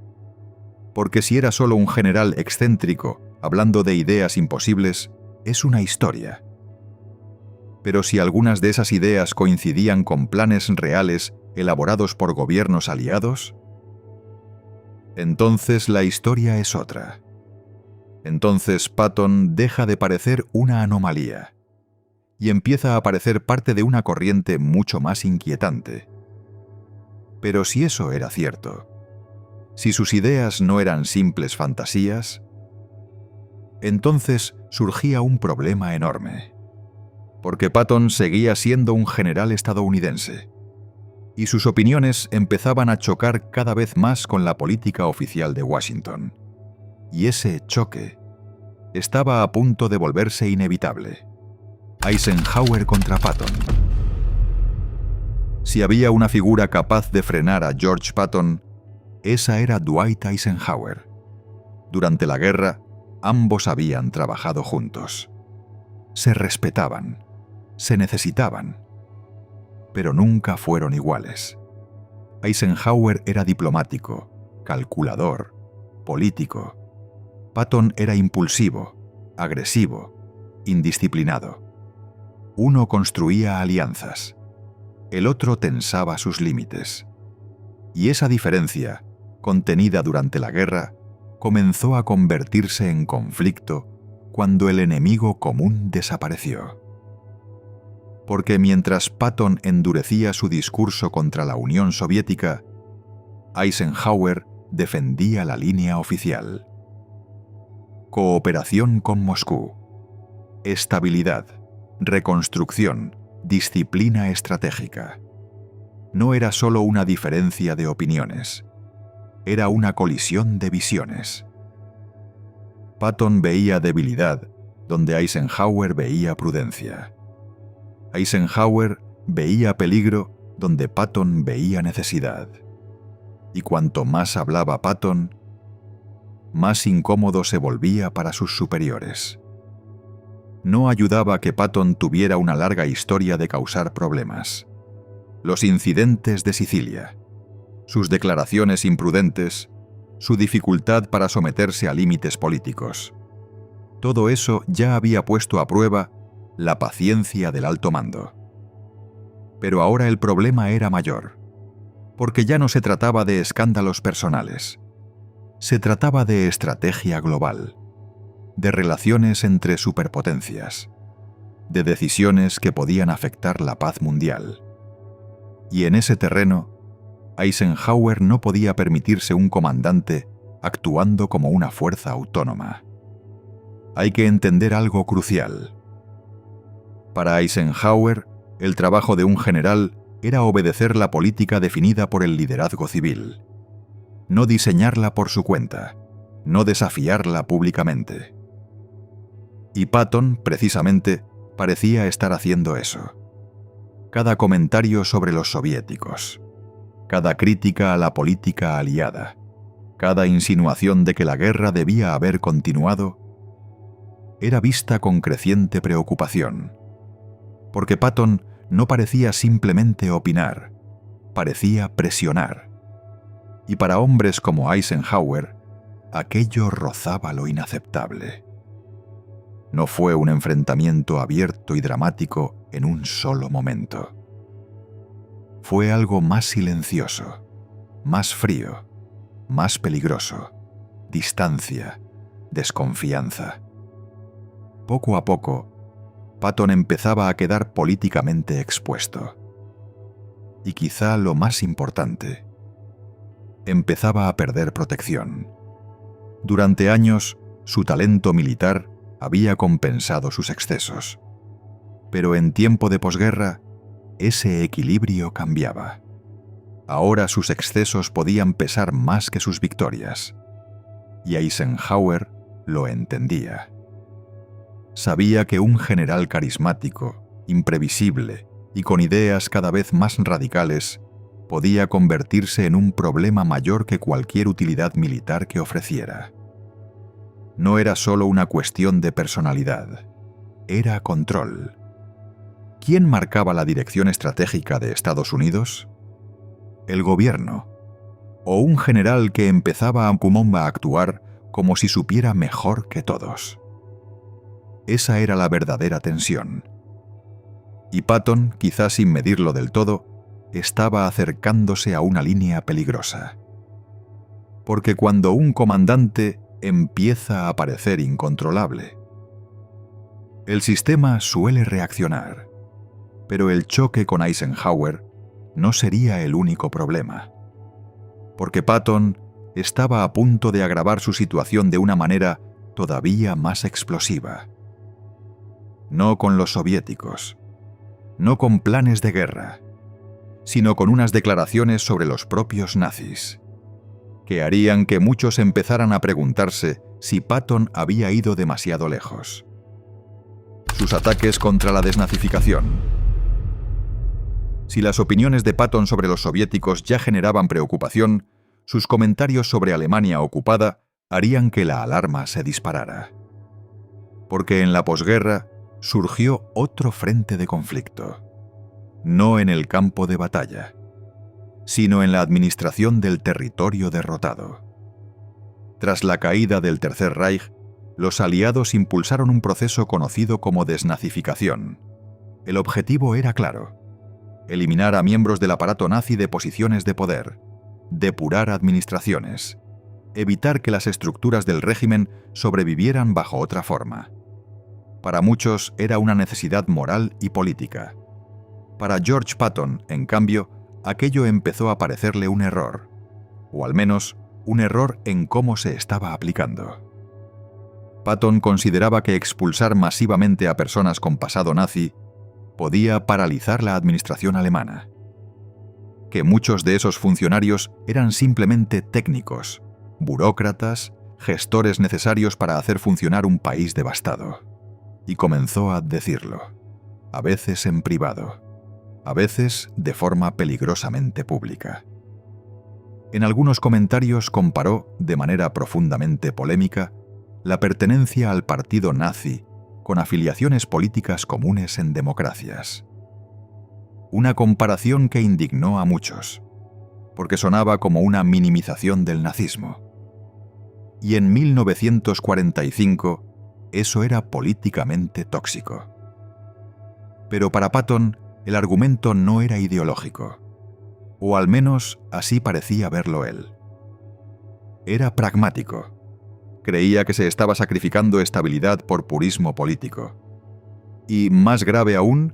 Speaker 1: porque si era solo un general excéntrico hablando de ideas imposibles, es una historia. Pero si algunas de esas ideas coincidían con planes reales elaborados por gobiernos aliados, entonces la historia es otra. Entonces Patton deja de parecer una anomalía y empieza a parecer parte de una corriente mucho más inquietante. Pero si eso era cierto, si sus ideas no eran simples fantasías, entonces surgía un problema enorme, porque Patton seguía siendo un general estadounidense, y sus opiniones empezaban a chocar cada vez más con la política oficial de Washington, y ese choque estaba a punto de volverse inevitable. Eisenhower contra Patton. Si había una figura capaz de frenar a George Patton, esa era Dwight Eisenhower. Durante la guerra, ambos habían trabajado juntos. Se respetaban, se necesitaban, pero nunca fueron iguales. Eisenhower era diplomático, calculador, político. Patton era impulsivo, agresivo, indisciplinado. Uno construía alianzas, el otro tensaba sus límites. Y esa diferencia, contenida durante la guerra, comenzó a convertirse en conflicto cuando el enemigo común desapareció. Porque mientras Patton endurecía su discurso contra la Unión Soviética, Eisenhower defendía la línea oficial. Cooperación con Moscú. Estabilidad, reconstrucción, disciplina estratégica. No era solo una diferencia de opiniones, era una colisión de visiones. Patton veía debilidad donde Eisenhower veía prudencia. Eisenhower veía peligro donde Patton veía necesidad. Y cuanto más hablaba Patton, más incómodo se volvía para sus superiores. No ayudaba que Patton tuviera una larga historia de causar problemas. Los incidentes de Sicilia, sus declaraciones imprudentes, su dificultad para someterse a límites políticos. Todo eso ya había puesto a prueba la paciencia del alto mando. Pero ahora el problema era mayor, porque ya no se trataba de escándalos personales. Se trataba de estrategia global, de relaciones entre superpotencias, de decisiones que podían afectar la paz mundial. Y en ese terreno, Eisenhower no podía permitirse un comandante actuando como una fuerza autónoma. Hay que entender algo crucial. Para Eisenhower, el trabajo de un general era obedecer la política definida por el liderazgo civil, no diseñarla por su cuenta, no desafiarla públicamente. Y Patton, precisamente, parecía estar haciendo eso. Cada comentario sobre los soviéticos, cada crítica a la política aliada, cada insinuación de que la guerra debía haber continuado, era vista con creciente preocupación, porque Patton no parecía simplemente opinar, parecía presionar. Y para hombres como Eisenhower, aquello rozaba lo inaceptable. No fue un enfrentamiento abierto y dramático en un solo momento. Fue algo más silencioso, más frío, más peligroso, distancia, desconfianza. Poco a poco, Patton empezaba a quedar políticamente expuesto. Y quizá lo más importante, empezaba a perder protección. Durante años, su talento militar había compensado sus excesos. Pero en tiempo de posguerra, ese equilibrio cambiaba. Ahora sus excesos podían pesar más que sus victorias. Y Eisenhower lo entendía. Sabía que un general carismático, imprevisible y con ideas cada vez más radicales podía convertirse en un problema mayor que cualquier utilidad militar que ofreciera. No era solo una cuestión de personalidad, era control. ¿Quién marcaba la dirección estratégica de Estados Unidos? ¿El gobierno? ¿O un general que empezaba a actuar como si supiera mejor que todos? Esa era la verdadera tensión. Y Patton, quizás sin medirlo del todo, estaba acercándose a una línea peligrosa. Porque cuando un comandante empieza a parecer incontrolable, el sistema suele reaccionar, pero el choque con Eisenhower no sería el único problema. Porque Patton estaba a punto de agravar su situación de una manera todavía más explosiva. No con los soviéticos, no con planes de guerra, sino con unas declaraciones sobre los propios nazis, que harían que muchos empezaran a preguntarse si Patton había ido demasiado lejos. Sus ataques contra la desnazificación. Si las opiniones de Patton sobre los soviéticos ya generaban preocupación, sus comentarios sobre Alemania ocupada harían que la alarma se disparara. Porque en la posguerra surgió otro frente de conflicto, no en el campo de batalla, sino en la administración del territorio derrotado. Tras la caída del Tercer Reich, los aliados impulsaron un proceso conocido como desnazificación. El objetivo era claro: eliminar a miembros del aparato nazi de posiciones de poder, depurar administraciones, evitar que las estructuras del régimen sobrevivieran bajo otra forma. Para muchos era una necesidad moral y política. Para George Patton, en cambio, aquello empezó a parecerle un error, o al menos un error en cómo se estaba aplicando. Patton consideraba que expulsar masivamente a personas con pasado nazi podía paralizar la administración alemana, que muchos de esos funcionarios eran simplemente técnicos, burócratas, gestores necesarios para hacer funcionar un país devastado. Y comenzó a decirlo, a veces en privado, a veces de forma peligrosamente pública. En algunos comentarios comparó, de manera profundamente polémica, la pertenencia al partido nazi con afiliaciones políticas comunes en democracias. Una comparación que indignó a muchos, porque sonaba como una minimización del nazismo. Y en 1945, eso era políticamente tóxico. Pero para Patton, el argumento no era ideológico, o al menos así parecía verlo él. Era pragmático. Creía que se estaba sacrificando estabilidad por purismo político. Y, más grave aún,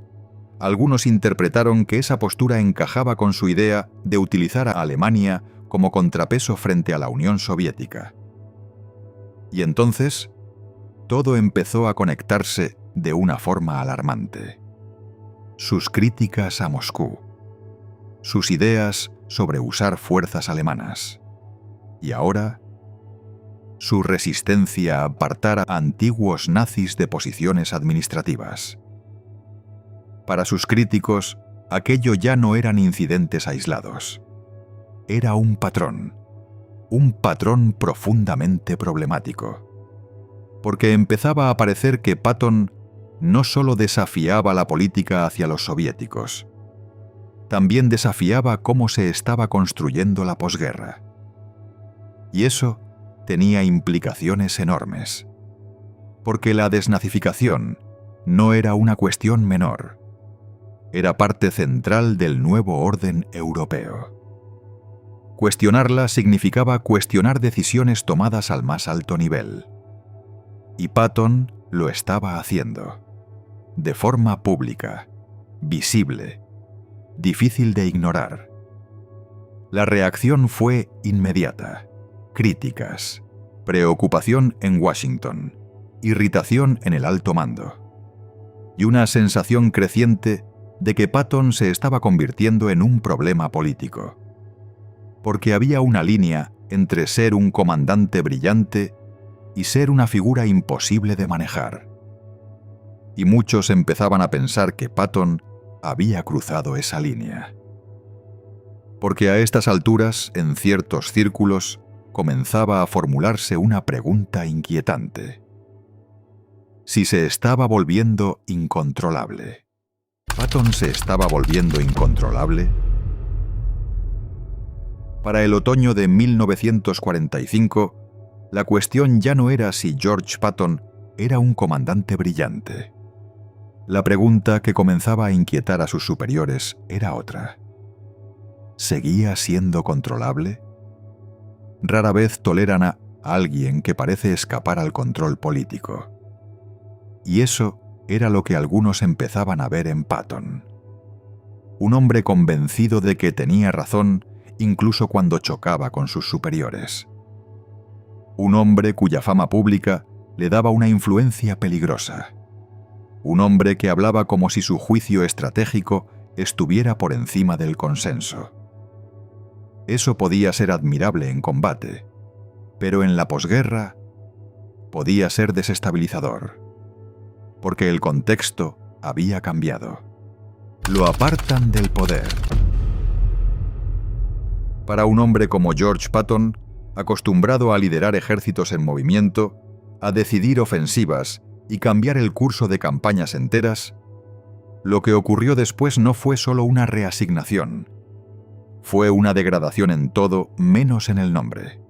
Speaker 1: algunos interpretaron que esa postura encajaba con su idea de utilizar a Alemania como contrapeso frente a la Unión Soviética. Y entonces, todo empezó a conectarse de una forma alarmante. Sus críticas a Moscú, sus ideas sobre usar fuerzas alemanas, y ahora, su resistencia a apartar a antiguos nazis de posiciones administrativas. Para sus críticos, aquello ya no eran incidentes aislados. Era un patrón profundamente problemático. Porque empezaba a parecer que Patton no solo desafiaba la política hacia los soviéticos, también desafiaba cómo se estaba construyendo la posguerra. Y eso tenía implicaciones enormes, porque la desnazificación no era una cuestión menor, era parte central del nuevo orden europeo. Cuestionarla significaba cuestionar decisiones tomadas al más alto nivel. Y Patton lo estaba haciendo, de forma pública, visible, difícil de ignorar. La reacción fue inmediata: críticas, preocupación en Washington, irritación en el alto mando. y una sensación creciente de que Patton se estaba convirtiendo en un problema político. Porque había una línea entre ser un comandante brillante y ser una figura imposible de manejar. Y muchos empezaban a pensar que Patton había cruzado esa línea. Porque a estas alturas, en ciertos círculos, comenzaba a formularse una pregunta inquietante. Si se estaba volviendo incontrolable. ¿Patton se estaba volviendo incontrolable? Para el otoño de 1945, la cuestión ya no era si George Patton era un comandante brillante. La pregunta que comenzaba a inquietar a sus superiores era otra. ¿Seguía siendo controlable? Rara vez toleran a alguien que parece escapar al control político. Y eso era lo que algunos empezaban a ver en Patton. Un hombre convencido de que tenía razón incluso cuando chocaba con sus superiores. Un hombre cuya fama pública le daba una influencia peligrosa. Un hombre que hablaba como si su juicio estratégico estuviera por encima del consenso. Eso podía ser admirable en combate, pero en la posguerra podía ser desestabilizador, porque el contexto había cambiado. Lo apartan del poder. Para un hombre como George Patton, acostumbrado a liderar ejércitos en movimiento, a decidir ofensivas y cambiar el curso de campañas enteras, lo que ocurrió después no fue solo una reasignación. Fue una degradación en todo menos en el nombre.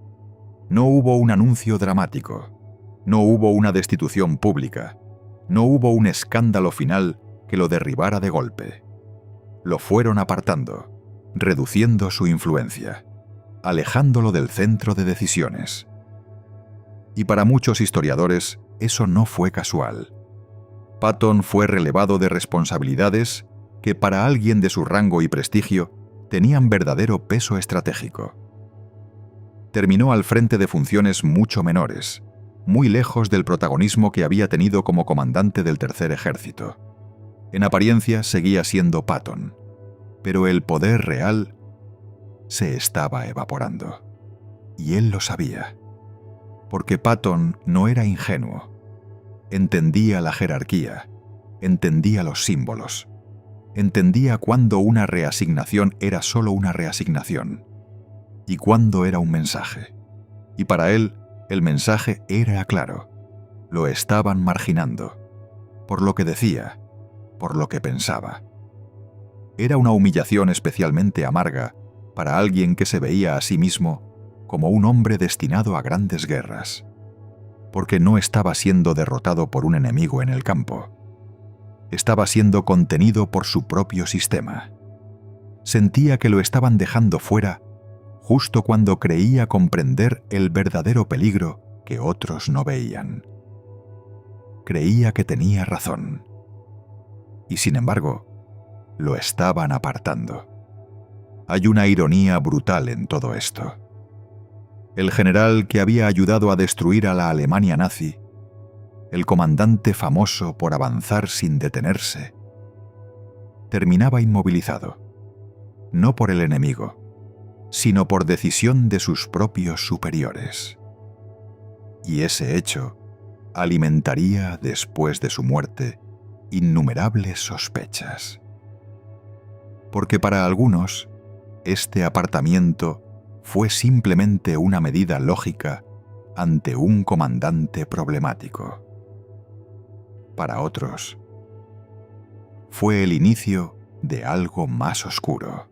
Speaker 1: No hubo un anuncio dramático. No hubo una destitución pública. No hubo un escándalo final que lo derribara de golpe. Lo fueron apartando, reduciendo su influencia, alejándolo del centro de decisiones. Y para muchos historiadores, eso no fue casual. Patton fue relevado de responsabilidades que para alguien de su rango y prestigio tenían verdadero peso estratégico. Terminó al frente de funciones mucho menores, muy lejos del protagonismo que había tenido como comandante del Tercer Ejército. En apariencia seguía siendo Patton, pero el poder real se estaba evaporando. Y él lo sabía, porque Patton no era ingenuo. Entendía la jerarquía, entendía los símbolos, entendía cuándo una reasignación era solo una reasignación y cuándo era un mensaje. Y para él, el mensaje era claro. Lo estaban marginando, por lo que decía, por lo que pensaba. Era una humillación especialmente amarga para alguien que se veía a sí mismo como un hombre destinado a grandes guerras, porque no estaba siendo derrotado por un enemigo en el campo. Estaba siendo contenido por su propio sistema. Sentía que lo estaban dejando fuera justo cuando creía comprender el verdadero peligro que otros no veían. Creía que tenía razón. Y sin embargo, lo estaban apartando. Hay una ironía brutal en todo esto. El general que había ayudado a destruir a la Alemania nazi, el comandante famoso por avanzar sin detenerse, terminaba inmovilizado, no por el enemigo, sino por decisión de sus propios superiores. Y ese hecho alimentaría, después de su muerte, innumerables sospechas. Porque para algunos, este apartamiento fue simplemente una medida lógica ante un comandante problemático. Para otros, fue el inicio de algo más oscuro.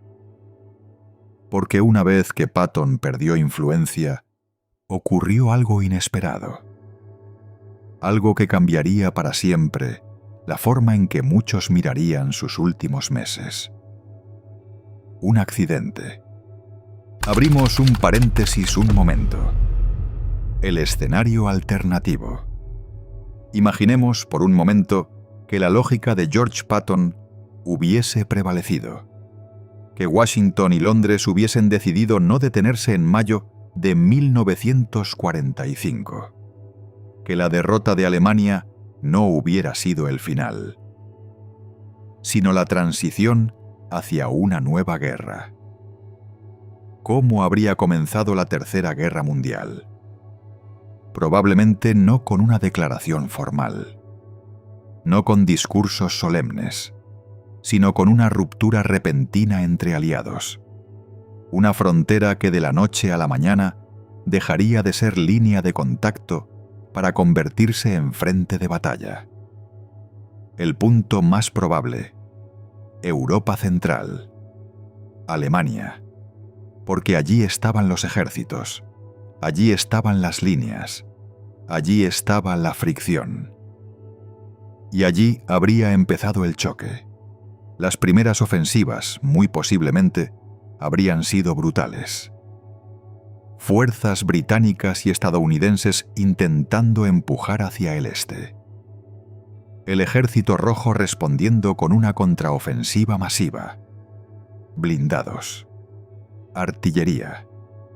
Speaker 1: Porque una vez que Patton perdió influencia, ocurrió algo inesperado. Algo que cambiaría para siempre la forma en que muchos mirarían sus últimos meses. Un accidente. Abrimos un paréntesis un momento. El escenario alternativo. Imaginemos por un momento que la lógica de George Patton hubiese prevalecido, que Washington y Londres hubiesen decidido no detenerse en mayo de 1945, que la derrota de Alemania no hubiera sido el final, sino la transición hacia una nueva guerra. ¿Cómo habría comenzado la Tercera Guerra Mundial? Probablemente no con una declaración formal, no con discursos solemnes, sino con una ruptura repentina entre aliados. Una frontera que de la noche a la mañana dejaría de ser línea de contacto para convertirse en frente de batalla. El punto más probable: Europa Central, Alemania, porque allí estaban los ejércitos, allí estaban las líneas, allí estaba la fricción. Y allí habría empezado el choque. Las primeras ofensivas, muy posiblemente, habrían sido brutales. Fuerzas británicas y estadounidenses intentando empujar hacia el este. El Ejército Rojo respondiendo con una contraofensiva masiva. Blindados, artillería,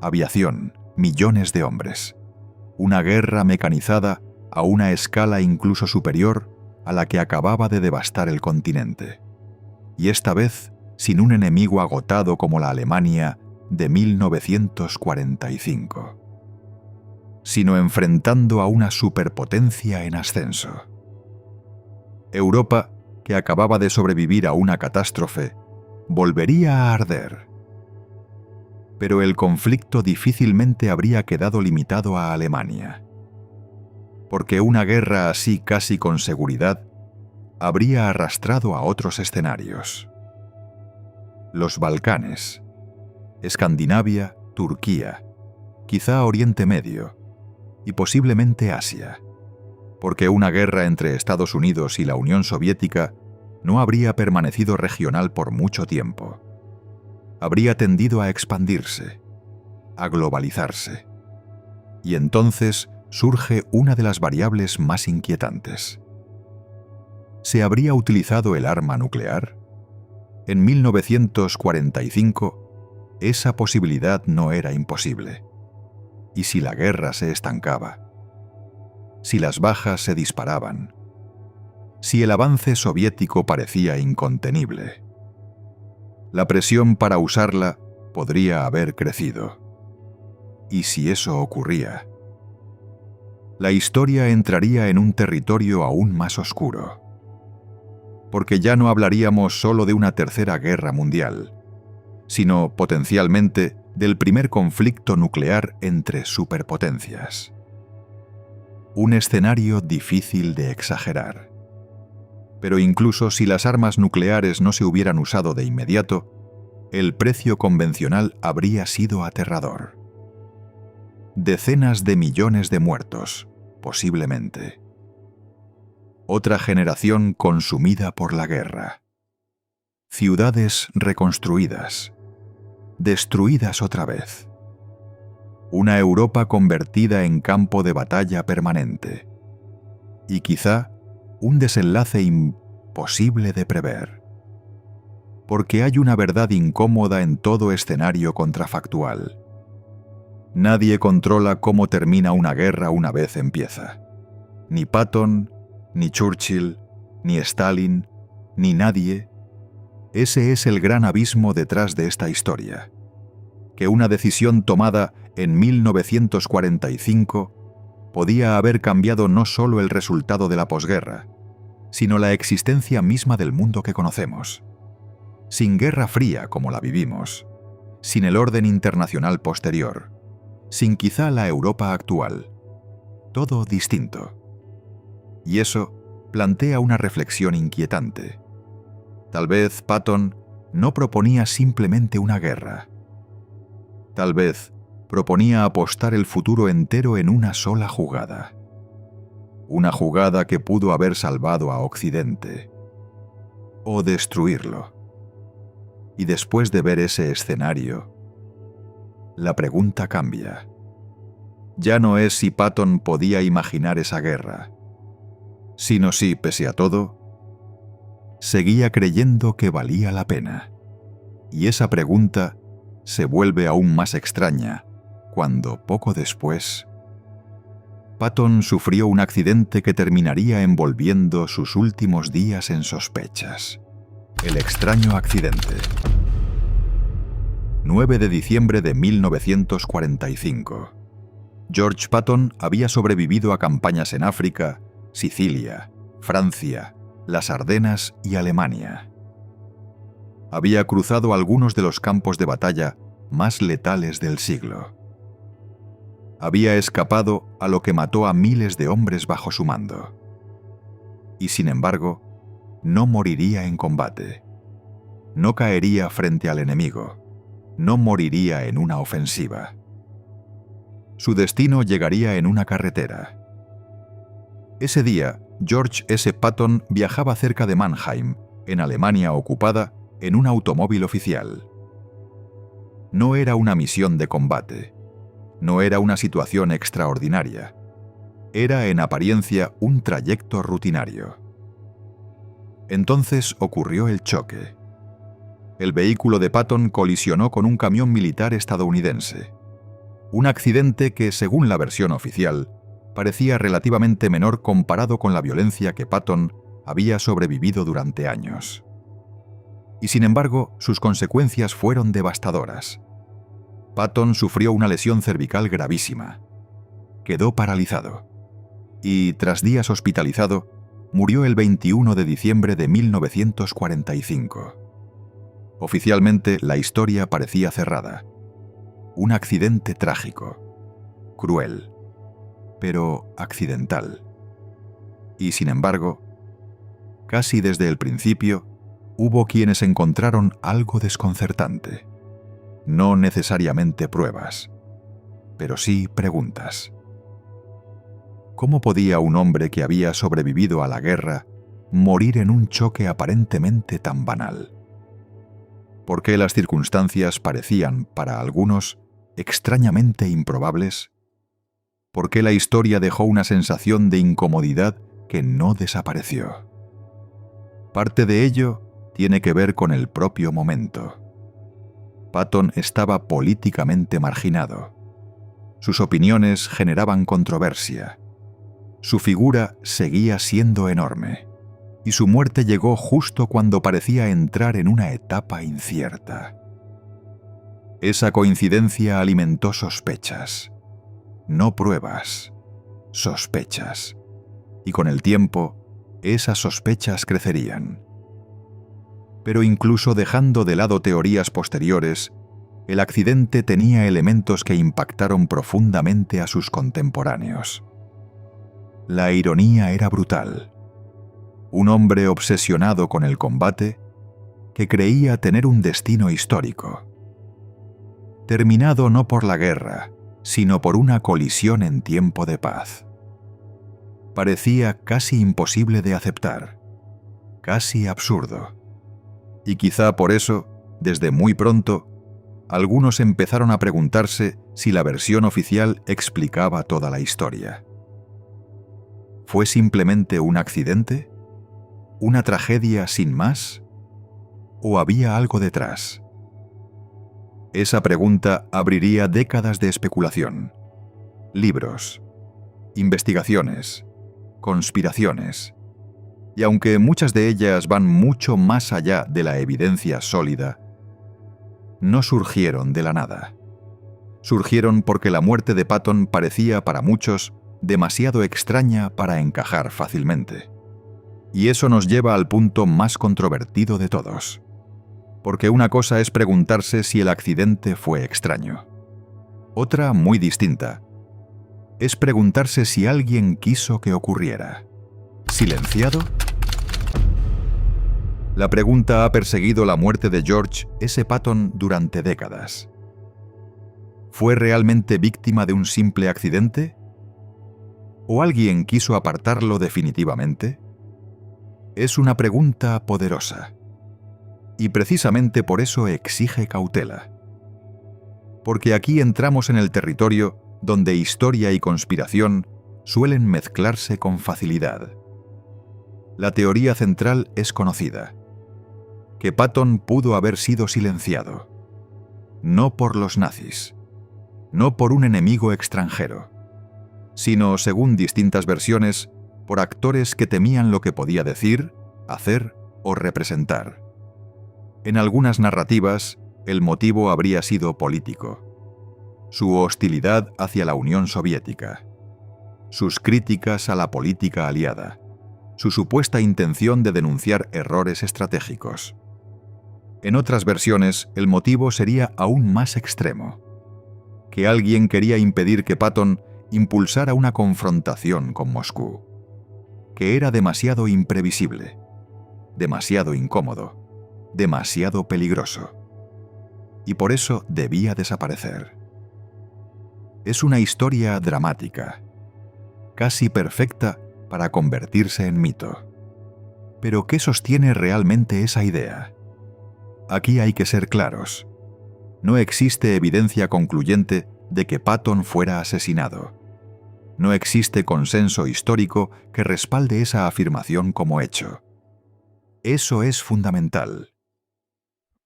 Speaker 1: aviación, millones de hombres. Una guerra mecanizada a una escala incluso superior a la que acababa de devastar el continente. Y esta vez sin un enemigo agotado como la Alemania de 1945, sino enfrentando a una superpotencia en ascenso. Europa, que acababa de sobrevivir a una catástrofe, volvería a arder. Pero el conflicto difícilmente habría quedado limitado a Alemania, porque una guerra así casi con seguridad habría arrastrado a otros escenarios. Los Balcanes, Escandinavia, Turquía, quizá Oriente Medio y posiblemente Asia, porque una guerra entre Estados Unidos y la Unión Soviética no habría permanecido regional por mucho tiempo. Habría tendido a expandirse, a globalizarse. Y entonces surge una de las variables más inquietantes. ¿Se habría utilizado el arma nuclear? En 1945, esa posibilidad no era imposible. ¿Y si la guerra se estancaba? Si las bajas se disparaban? Si el avance soviético parecía incontenible? La presión para usarla podría haber crecido. ¿Y si eso ocurría? La historia entraría en un territorio aún más oscuro. Porque ya no hablaríamos solo de una tercera guerra mundial, sino potencialmente del primer conflicto nuclear entre superpotencias. Un escenario difícil de exagerar. Pero incluso si las armas nucleares no se hubieran usado de inmediato, el precio convencional habría sido aterrador. Decenas de millones de muertos, posiblemente. Otra generación consumida por la guerra. Ciudades reconstruidas, destruidas otra vez. Una Europa convertida en campo de batalla permanente. Y quizá un desenlace imposible de prever. Porque hay una verdad incómoda en todo escenario contrafactual. Nadie controla cómo termina una guerra una vez empieza. Ni Patton, ni Churchill, ni Stalin, ni nadie. Ese es el gran abismo detrás de esta historia. Que una decisión tomada en 1945 podía haber cambiado no solo el resultado de la posguerra, sino la existencia misma del mundo que conocemos. Sin Guerra Fría como la vivimos, sin el orden internacional posterior, sin quizá la Europa actual. Todo distinto. Y eso plantea una reflexión inquietante. Tal vez Patton no proponía simplemente una guerra. Tal vez proponía apostar el futuro entero en una sola jugada. Una jugada que pudo haber salvado a Occidente. O destruirlo. Y después de ver ese escenario, la pregunta cambia. Ya no es si Patton podía imaginar esa guerra, sino si, pese a todo, seguía creyendo que valía la pena. Y esa pregunta se vuelve aún más extraña cuando, poco después, Patton sufrió un accidente que terminaría envolviendo sus últimos días en sospechas. El extraño accidente. 9 de diciembre de 1945. George Patton había sobrevivido a campañas en África, Sicilia, Francia, las Ardenas y Alemania. Había cruzado algunos de los campos de batalla más letales del siglo. Había escapado a lo que mató a miles de hombres bajo su mando. Y sin embargo, no moriría en combate. No caería frente al enemigo. No moriría en una ofensiva. Su destino llegaría en una carretera. Ese día, George S. Patton viajaba cerca de Mannheim, en Alemania ocupada, en un automóvil oficial. No era una misión de combate. No era una situación extraordinaria. Era, en apariencia, un trayecto rutinario. Entonces ocurrió el choque. El vehículo de Patton colisionó con un camión militar estadounidense. Un accidente que, según la versión oficial, parecía relativamente menor comparado con la violencia que Patton había sobrevivido durante años. Y sin embargo, sus consecuencias fueron devastadoras. Patton sufrió una lesión cervical gravísima. Quedó paralizado. Y, tras días hospitalizado, murió el 21 de diciembre de 1945. Oficialmente, la historia parecía cerrada. Un accidente trágico, cruel, pero accidental. Y sin embargo, casi desde el principio, hubo quienes encontraron algo desconcertante. No necesariamente pruebas, pero sí preguntas. ¿Cómo podía un hombre que había sobrevivido a la guerra morir en un choque aparentemente tan banal? ¿Por qué las circunstancias parecían, para algunos, extrañamente improbables? ¿Por qué la historia dejó una sensación de incomodidad que no desapareció? Parte de ello tiene que ver con el propio momento. Patton estaba políticamente marginado. Sus opiniones generaban controversia. Su figura seguía siendo enorme. Y su muerte llegó justo cuando parecía entrar en una etapa incierta. Esa coincidencia alimentó sospechas. No pruebas, sospechas. Y con el tiempo, esas sospechas crecerían. Pero incluso dejando de lado teorías posteriores, el accidente tenía elementos que impactaron profundamente a sus contemporáneos. La ironía era brutal. Un hombre obsesionado con el combate, que creía tener un destino histórico. Terminado no por la guerra, sino por una colisión en tiempo de paz. Parecía casi imposible de aceptar, casi absurdo. Y quizá por eso, desde muy pronto, algunos empezaron a preguntarse si la versión oficial explicaba toda la historia. ¿Fue simplemente un accidente? ¿Una tragedia sin más? ¿O había algo detrás? Esa pregunta abriría décadas de especulación. Libros, investigaciones, conspiraciones. Y aunque muchas de ellas van mucho más allá de la evidencia sólida, no surgieron de la nada. Surgieron porque la muerte de Patton parecía para muchos demasiado extraña para encajar fácilmente. Y eso nos lleva al punto más controvertido de todos. Porque una cosa es preguntarse si el accidente fue extraño. Otra, muy distinta, es preguntarse si alguien quiso que ocurriera. ¿Silenciado? La pregunta ha perseguido la muerte de George S. Patton durante décadas. ¿Fue realmente víctima de un simple accidente? ¿O alguien quiso apartarlo definitivamente? Es una pregunta poderosa. Y precisamente por eso exige cautela. Porque aquí entramos en el territorio donde historia y conspiración suelen mezclarse con facilidad. La teoría central es conocida: que Patton pudo haber sido silenciado. No por los nazis, no por un enemigo extranjero, sino, según distintas versiones, por actores que temían lo que podía decir, hacer o representar. En algunas narrativas, el motivo habría sido político. Su hostilidad hacia la Unión Soviética, sus críticas a la política aliada, su supuesta intención de denunciar errores estratégicos. En otras versiones, el motivo sería aún más extremo, que alguien quería impedir que Patton impulsara una confrontación con Moscú, que era demasiado imprevisible, demasiado incómodo, demasiado peligroso, y por eso debía desaparecer. Es una historia dramática, casi perfecta para convertirse en mito. Pero ¿qué sostiene realmente esa idea? Aquí hay que ser claros. No existe evidencia concluyente de que Patton fuera asesinado. No existe consenso histórico que respalde esa afirmación como hecho. Eso es fundamental.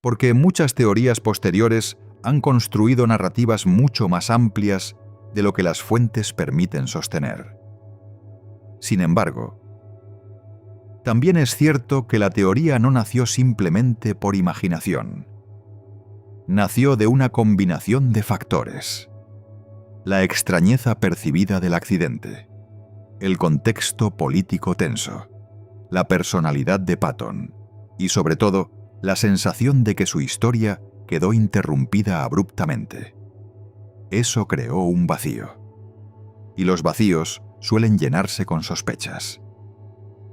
Speaker 1: Porque muchas teorías posteriores han construido narrativas mucho más amplias de lo que las fuentes permiten sostener. Sin embargo, también es cierto que la teoría no nació simplemente por imaginación. Nació de una combinación de factores: la extrañeza percibida del accidente, el contexto político tenso, la personalidad de Patton y, sobre todo, la sensación de que su historia quedó interrumpida abruptamente. Eso creó un vacío. Y los vacíos suelen llenarse con sospechas.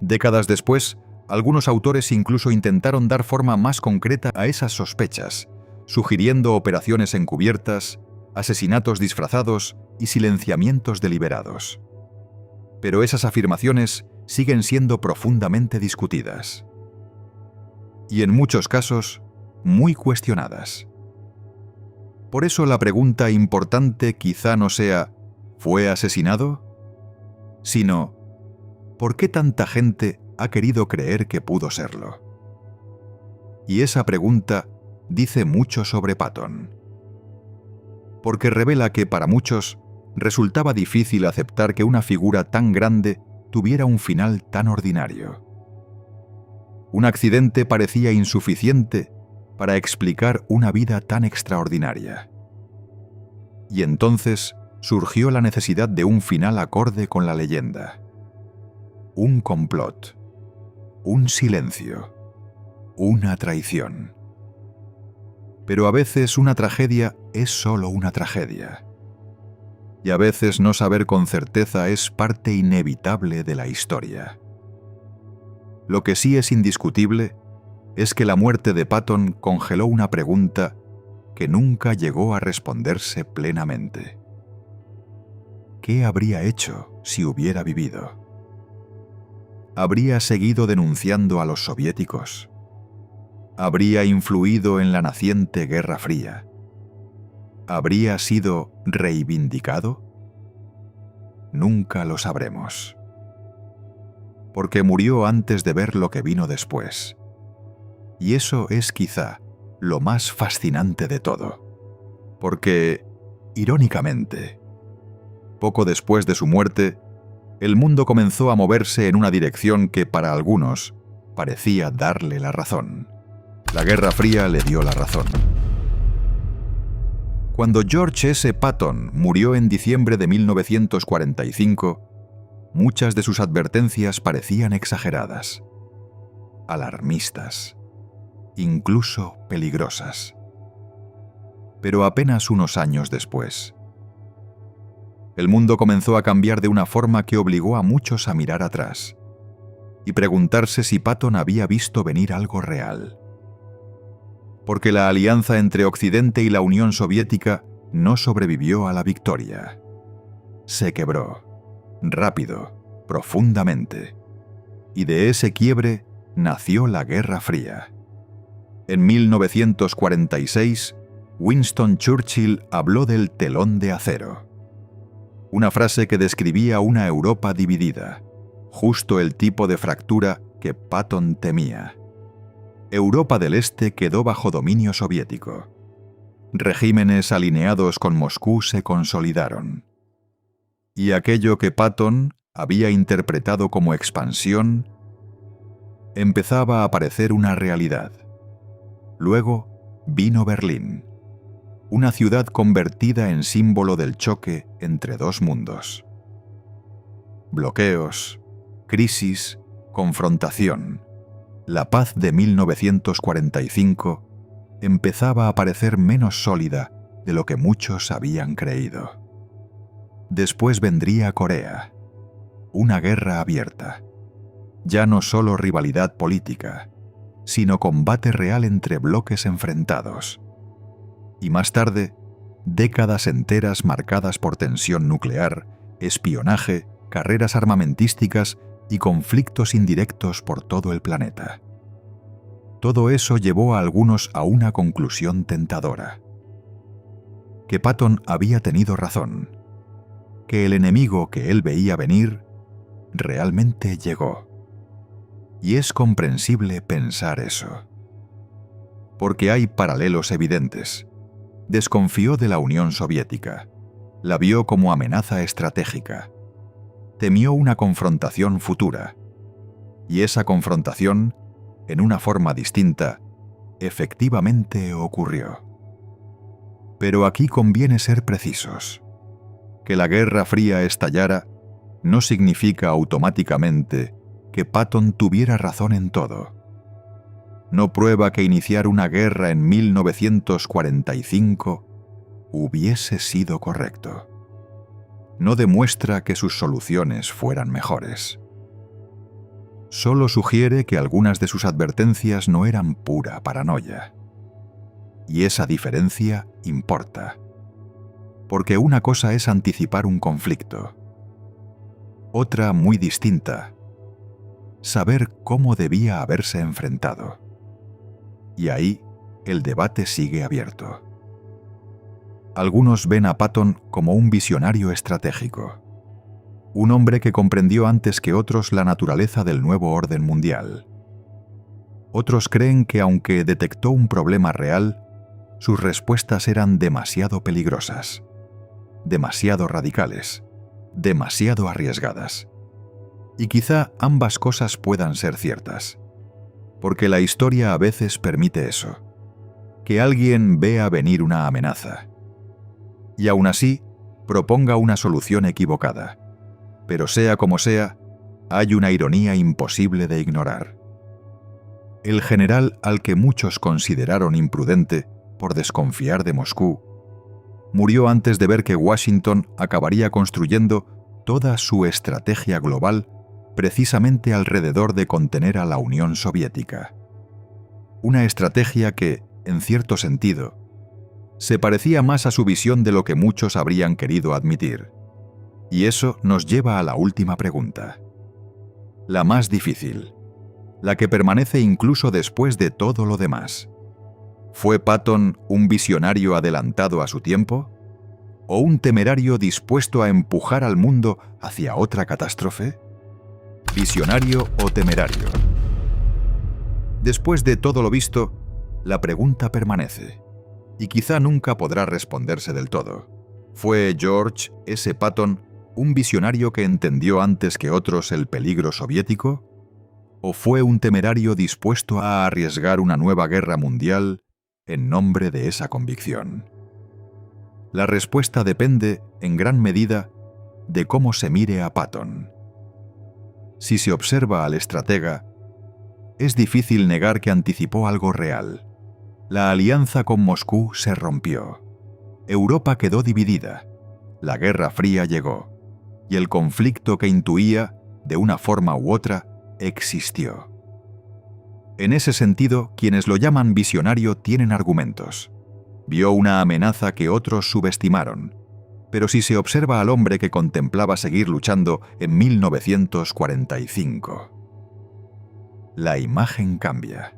Speaker 1: Décadas después, algunos autores incluso intentaron dar forma más concreta a esas sospechas, sugiriendo operaciones encubiertas, asesinatos disfrazados y silenciamientos deliberados. Pero esas afirmaciones siguen siendo profundamente discutidas. Y en muchos casos, muy cuestionadas. Por eso la pregunta importante quizá no sea ¿fue asesinado?, sino ¿por qué tanta gente ha querido creer que pudo serlo? Y esa pregunta dice mucho sobre Patton. Porque revela que para muchos resultaba difícil aceptar que una figura tan grande tuviera un final tan ordinario. Un accidente parecía insuficiente para explicar una vida tan extraordinaria. Y entonces surgió la necesidad de un final acorde con la leyenda. Un complot, un silencio, una traición. Pero a veces una tragedia es solo una tragedia. Y a veces no saber con certeza es parte inevitable de la historia. Lo que sí es indiscutible es que la muerte de Patton congeló una pregunta que nunca llegó a responderse plenamente. ¿Qué habría hecho si hubiera vivido? ¿Habría seguido denunciando a los soviéticos? ¿Habría influido en la naciente Guerra Fría? ¿Habría sido reivindicado? Nunca lo sabremos. Porque murió antes de ver lo que vino después. Y eso es quizá lo más fascinante de todo. Porque, irónicamente, poco después de su muerte, el mundo comenzó a moverse en una dirección que para algunos parecía darle la razón. La Guerra Fría le dio la razón. Cuando George S. Patton murió en diciembre de 1945, muchas de sus advertencias parecían exageradas, alarmistas, incluso peligrosas. Pero apenas unos años después, el mundo comenzó a cambiar de una forma que obligó a muchos a mirar atrás y preguntarse si Patton había visto venir algo real. Porque la alianza entre Occidente y la Unión Soviética no sobrevivió a la victoria. Se quebró. Rápido, profundamente. Y de ese quiebre nació la Guerra Fría. En 1946, Winston Churchill habló del telón de acero. Una frase que describía una Europa dividida, justo el tipo de fractura que Patton temía. Europa del Este quedó bajo dominio soviético. Regímenes alineados con Moscú se consolidaron. Y aquello que Patton había interpretado como expansión empezaba a parecer una realidad. Luego vino Berlín, una ciudad convertida en símbolo del choque entre dos mundos. Bloqueos, crisis, confrontación. La paz de 1945 empezaba a parecer menos sólida de lo que muchos habían creído. Después vendría Corea, una guerra abierta. Ya no solo rivalidad política, sino combate real entre bloques enfrentados. Y más tarde, décadas enteras marcadas por tensión nuclear, espionaje, carreras armamentísticas y conflictos indirectos por todo el planeta. Todo eso llevó a algunos a una conclusión tentadora: que Patton había tenido razón, que el enemigo que él veía venir realmente llegó. Y es comprensible pensar eso, porque hay paralelos evidentes. Desconfió de la Unión Soviética, la vio como amenaza estratégica, temió una confrontación futura, y esa confrontación, en una forma distinta, efectivamente ocurrió. Pero aquí conviene ser precisos. Que la Guerra Fría estallara no significa automáticamente que Patton tuviera razón en todo. No prueba que iniciar una guerra en 1945 hubiese sido correcto. No demuestra que sus soluciones fueran mejores. Solo sugiere que algunas de sus advertencias no eran pura paranoia. Y esa diferencia importa. Porque una cosa es anticipar un conflicto. Otra, muy distinta, saber cómo debía haberse enfrentado. Y ahí el debate sigue abierto. Algunos ven a Patton como un visionario estratégico, un hombre que comprendió antes que otros la naturaleza del nuevo orden mundial. Otros creen que aunque detectó un problema real, sus respuestas eran demasiado peligrosas, demasiado radicales, demasiado arriesgadas. Y quizá ambas cosas puedan ser ciertas, porque la historia a veces permite eso, que alguien vea venir una amenaza, y aún así proponga una solución equivocada. Pero sea como sea, hay una ironía imposible de ignorar. El general al que muchos consideraron imprudente por desconfiar de Moscú, murió antes de ver que Washington acabaría construyendo toda su estrategia global precisamente alrededor de contener a la Unión Soviética. Una estrategia que, en cierto sentido, se parecía más a su visión de lo que muchos habrían querido admitir. Y eso nos lleva a la última pregunta. La más difícil, la que permanece incluso después de todo lo demás. ¿Fue Patton un visionario adelantado a su tiempo? ¿O un temerario dispuesto a empujar al mundo hacia otra catástrofe? ¿Visionario o temerario? Después de todo lo visto, la pregunta permanece, y quizá nunca podrá responderse del todo. ¿Fue George S. Patton un visionario que entendió antes que otros el peligro soviético? ¿O fue un temerario dispuesto a arriesgar una nueva guerra mundial en nombre de esa convicción? La respuesta depende, en gran medida, de cómo se mire a Patton. Si se observa al estratega, es difícil negar que anticipó algo real. La alianza con Moscú se rompió. Europa quedó dividida. La Guerra Fría llegó. Y el conflicto que intuía, de una forma u otra, existió. En ese sentido, quienes lo llaman visionario tienen argumentos. Vio una amenaza que otros subestimaron. Pero si se observa al hombre que contemplaba seguir luchando en 1945, la imagen cambia.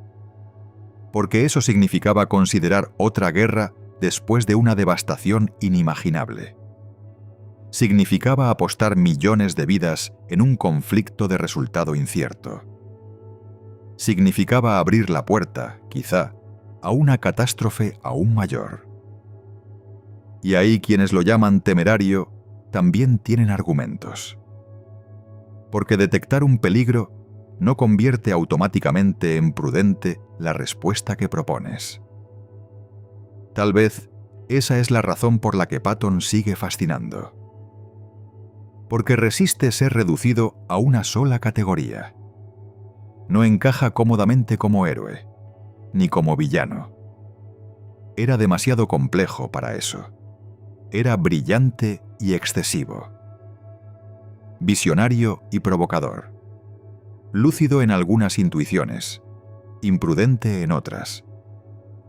Speaker 1: Porque eso significaba considerar otra guerra después de una devastación inimaginable. Significaba apostar millones de vidas en un conflicto de resultado incierto. Significaba abrir la puerta, quizá, a una catástrofe aún mayor. Y ahí quienes lo llaman temerario también tienen argumentos. Porque detectar un peligro no convierte automáticamente en prudente la respuesta que propones. Tal vez esa es la razón por la que Patton sigue fascinando. Porque resiste ser reducido a una sola categoría. No encaja cómodamente como héroe, ni como villano. Era demasiado complejo para eso. Era brillante y excesivo. Visionario y provocador. Lúcido en algunas intuiciones, imprudente en otras.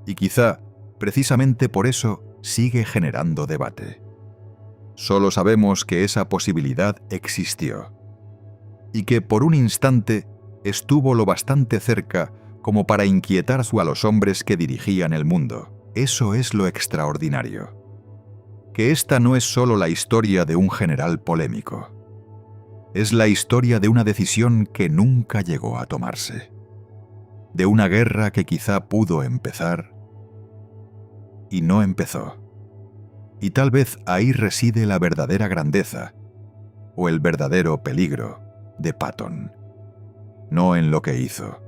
Speaker 1: Y quizá, precisamente por eso, sigue generando debate. Solo sabemos que esa posibilidad existió. Y que por un instante estuvo lo bastante cerca como para inquietar a los hombres que dirigían el mundo. Eso es lo extraordinario. Que esta no es solo la historia de un general polémico. Es la historia de una decisión que nunca llegó a tomarse. De una guerra que quizá pudo empezar y no empezó. Y tal vez ahí reside la verdadera grandeza o el verdadero peligro de Patton. No en lo que hizo,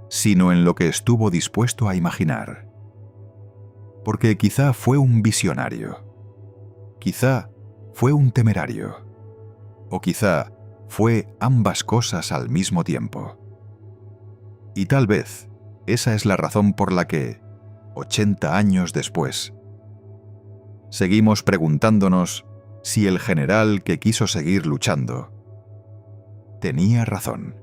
Speaker 1: sino en lo que estuvo dispuesto a imaginar. Porque quizá fue un visionario, quizá fue un temerario, o quizá fue ambas cosas al mismo tiempo. Y tal vez esa es la razón por la que, 80 años después, seguimos preguntándonos si el general que quiso seguir luchando tenía razón.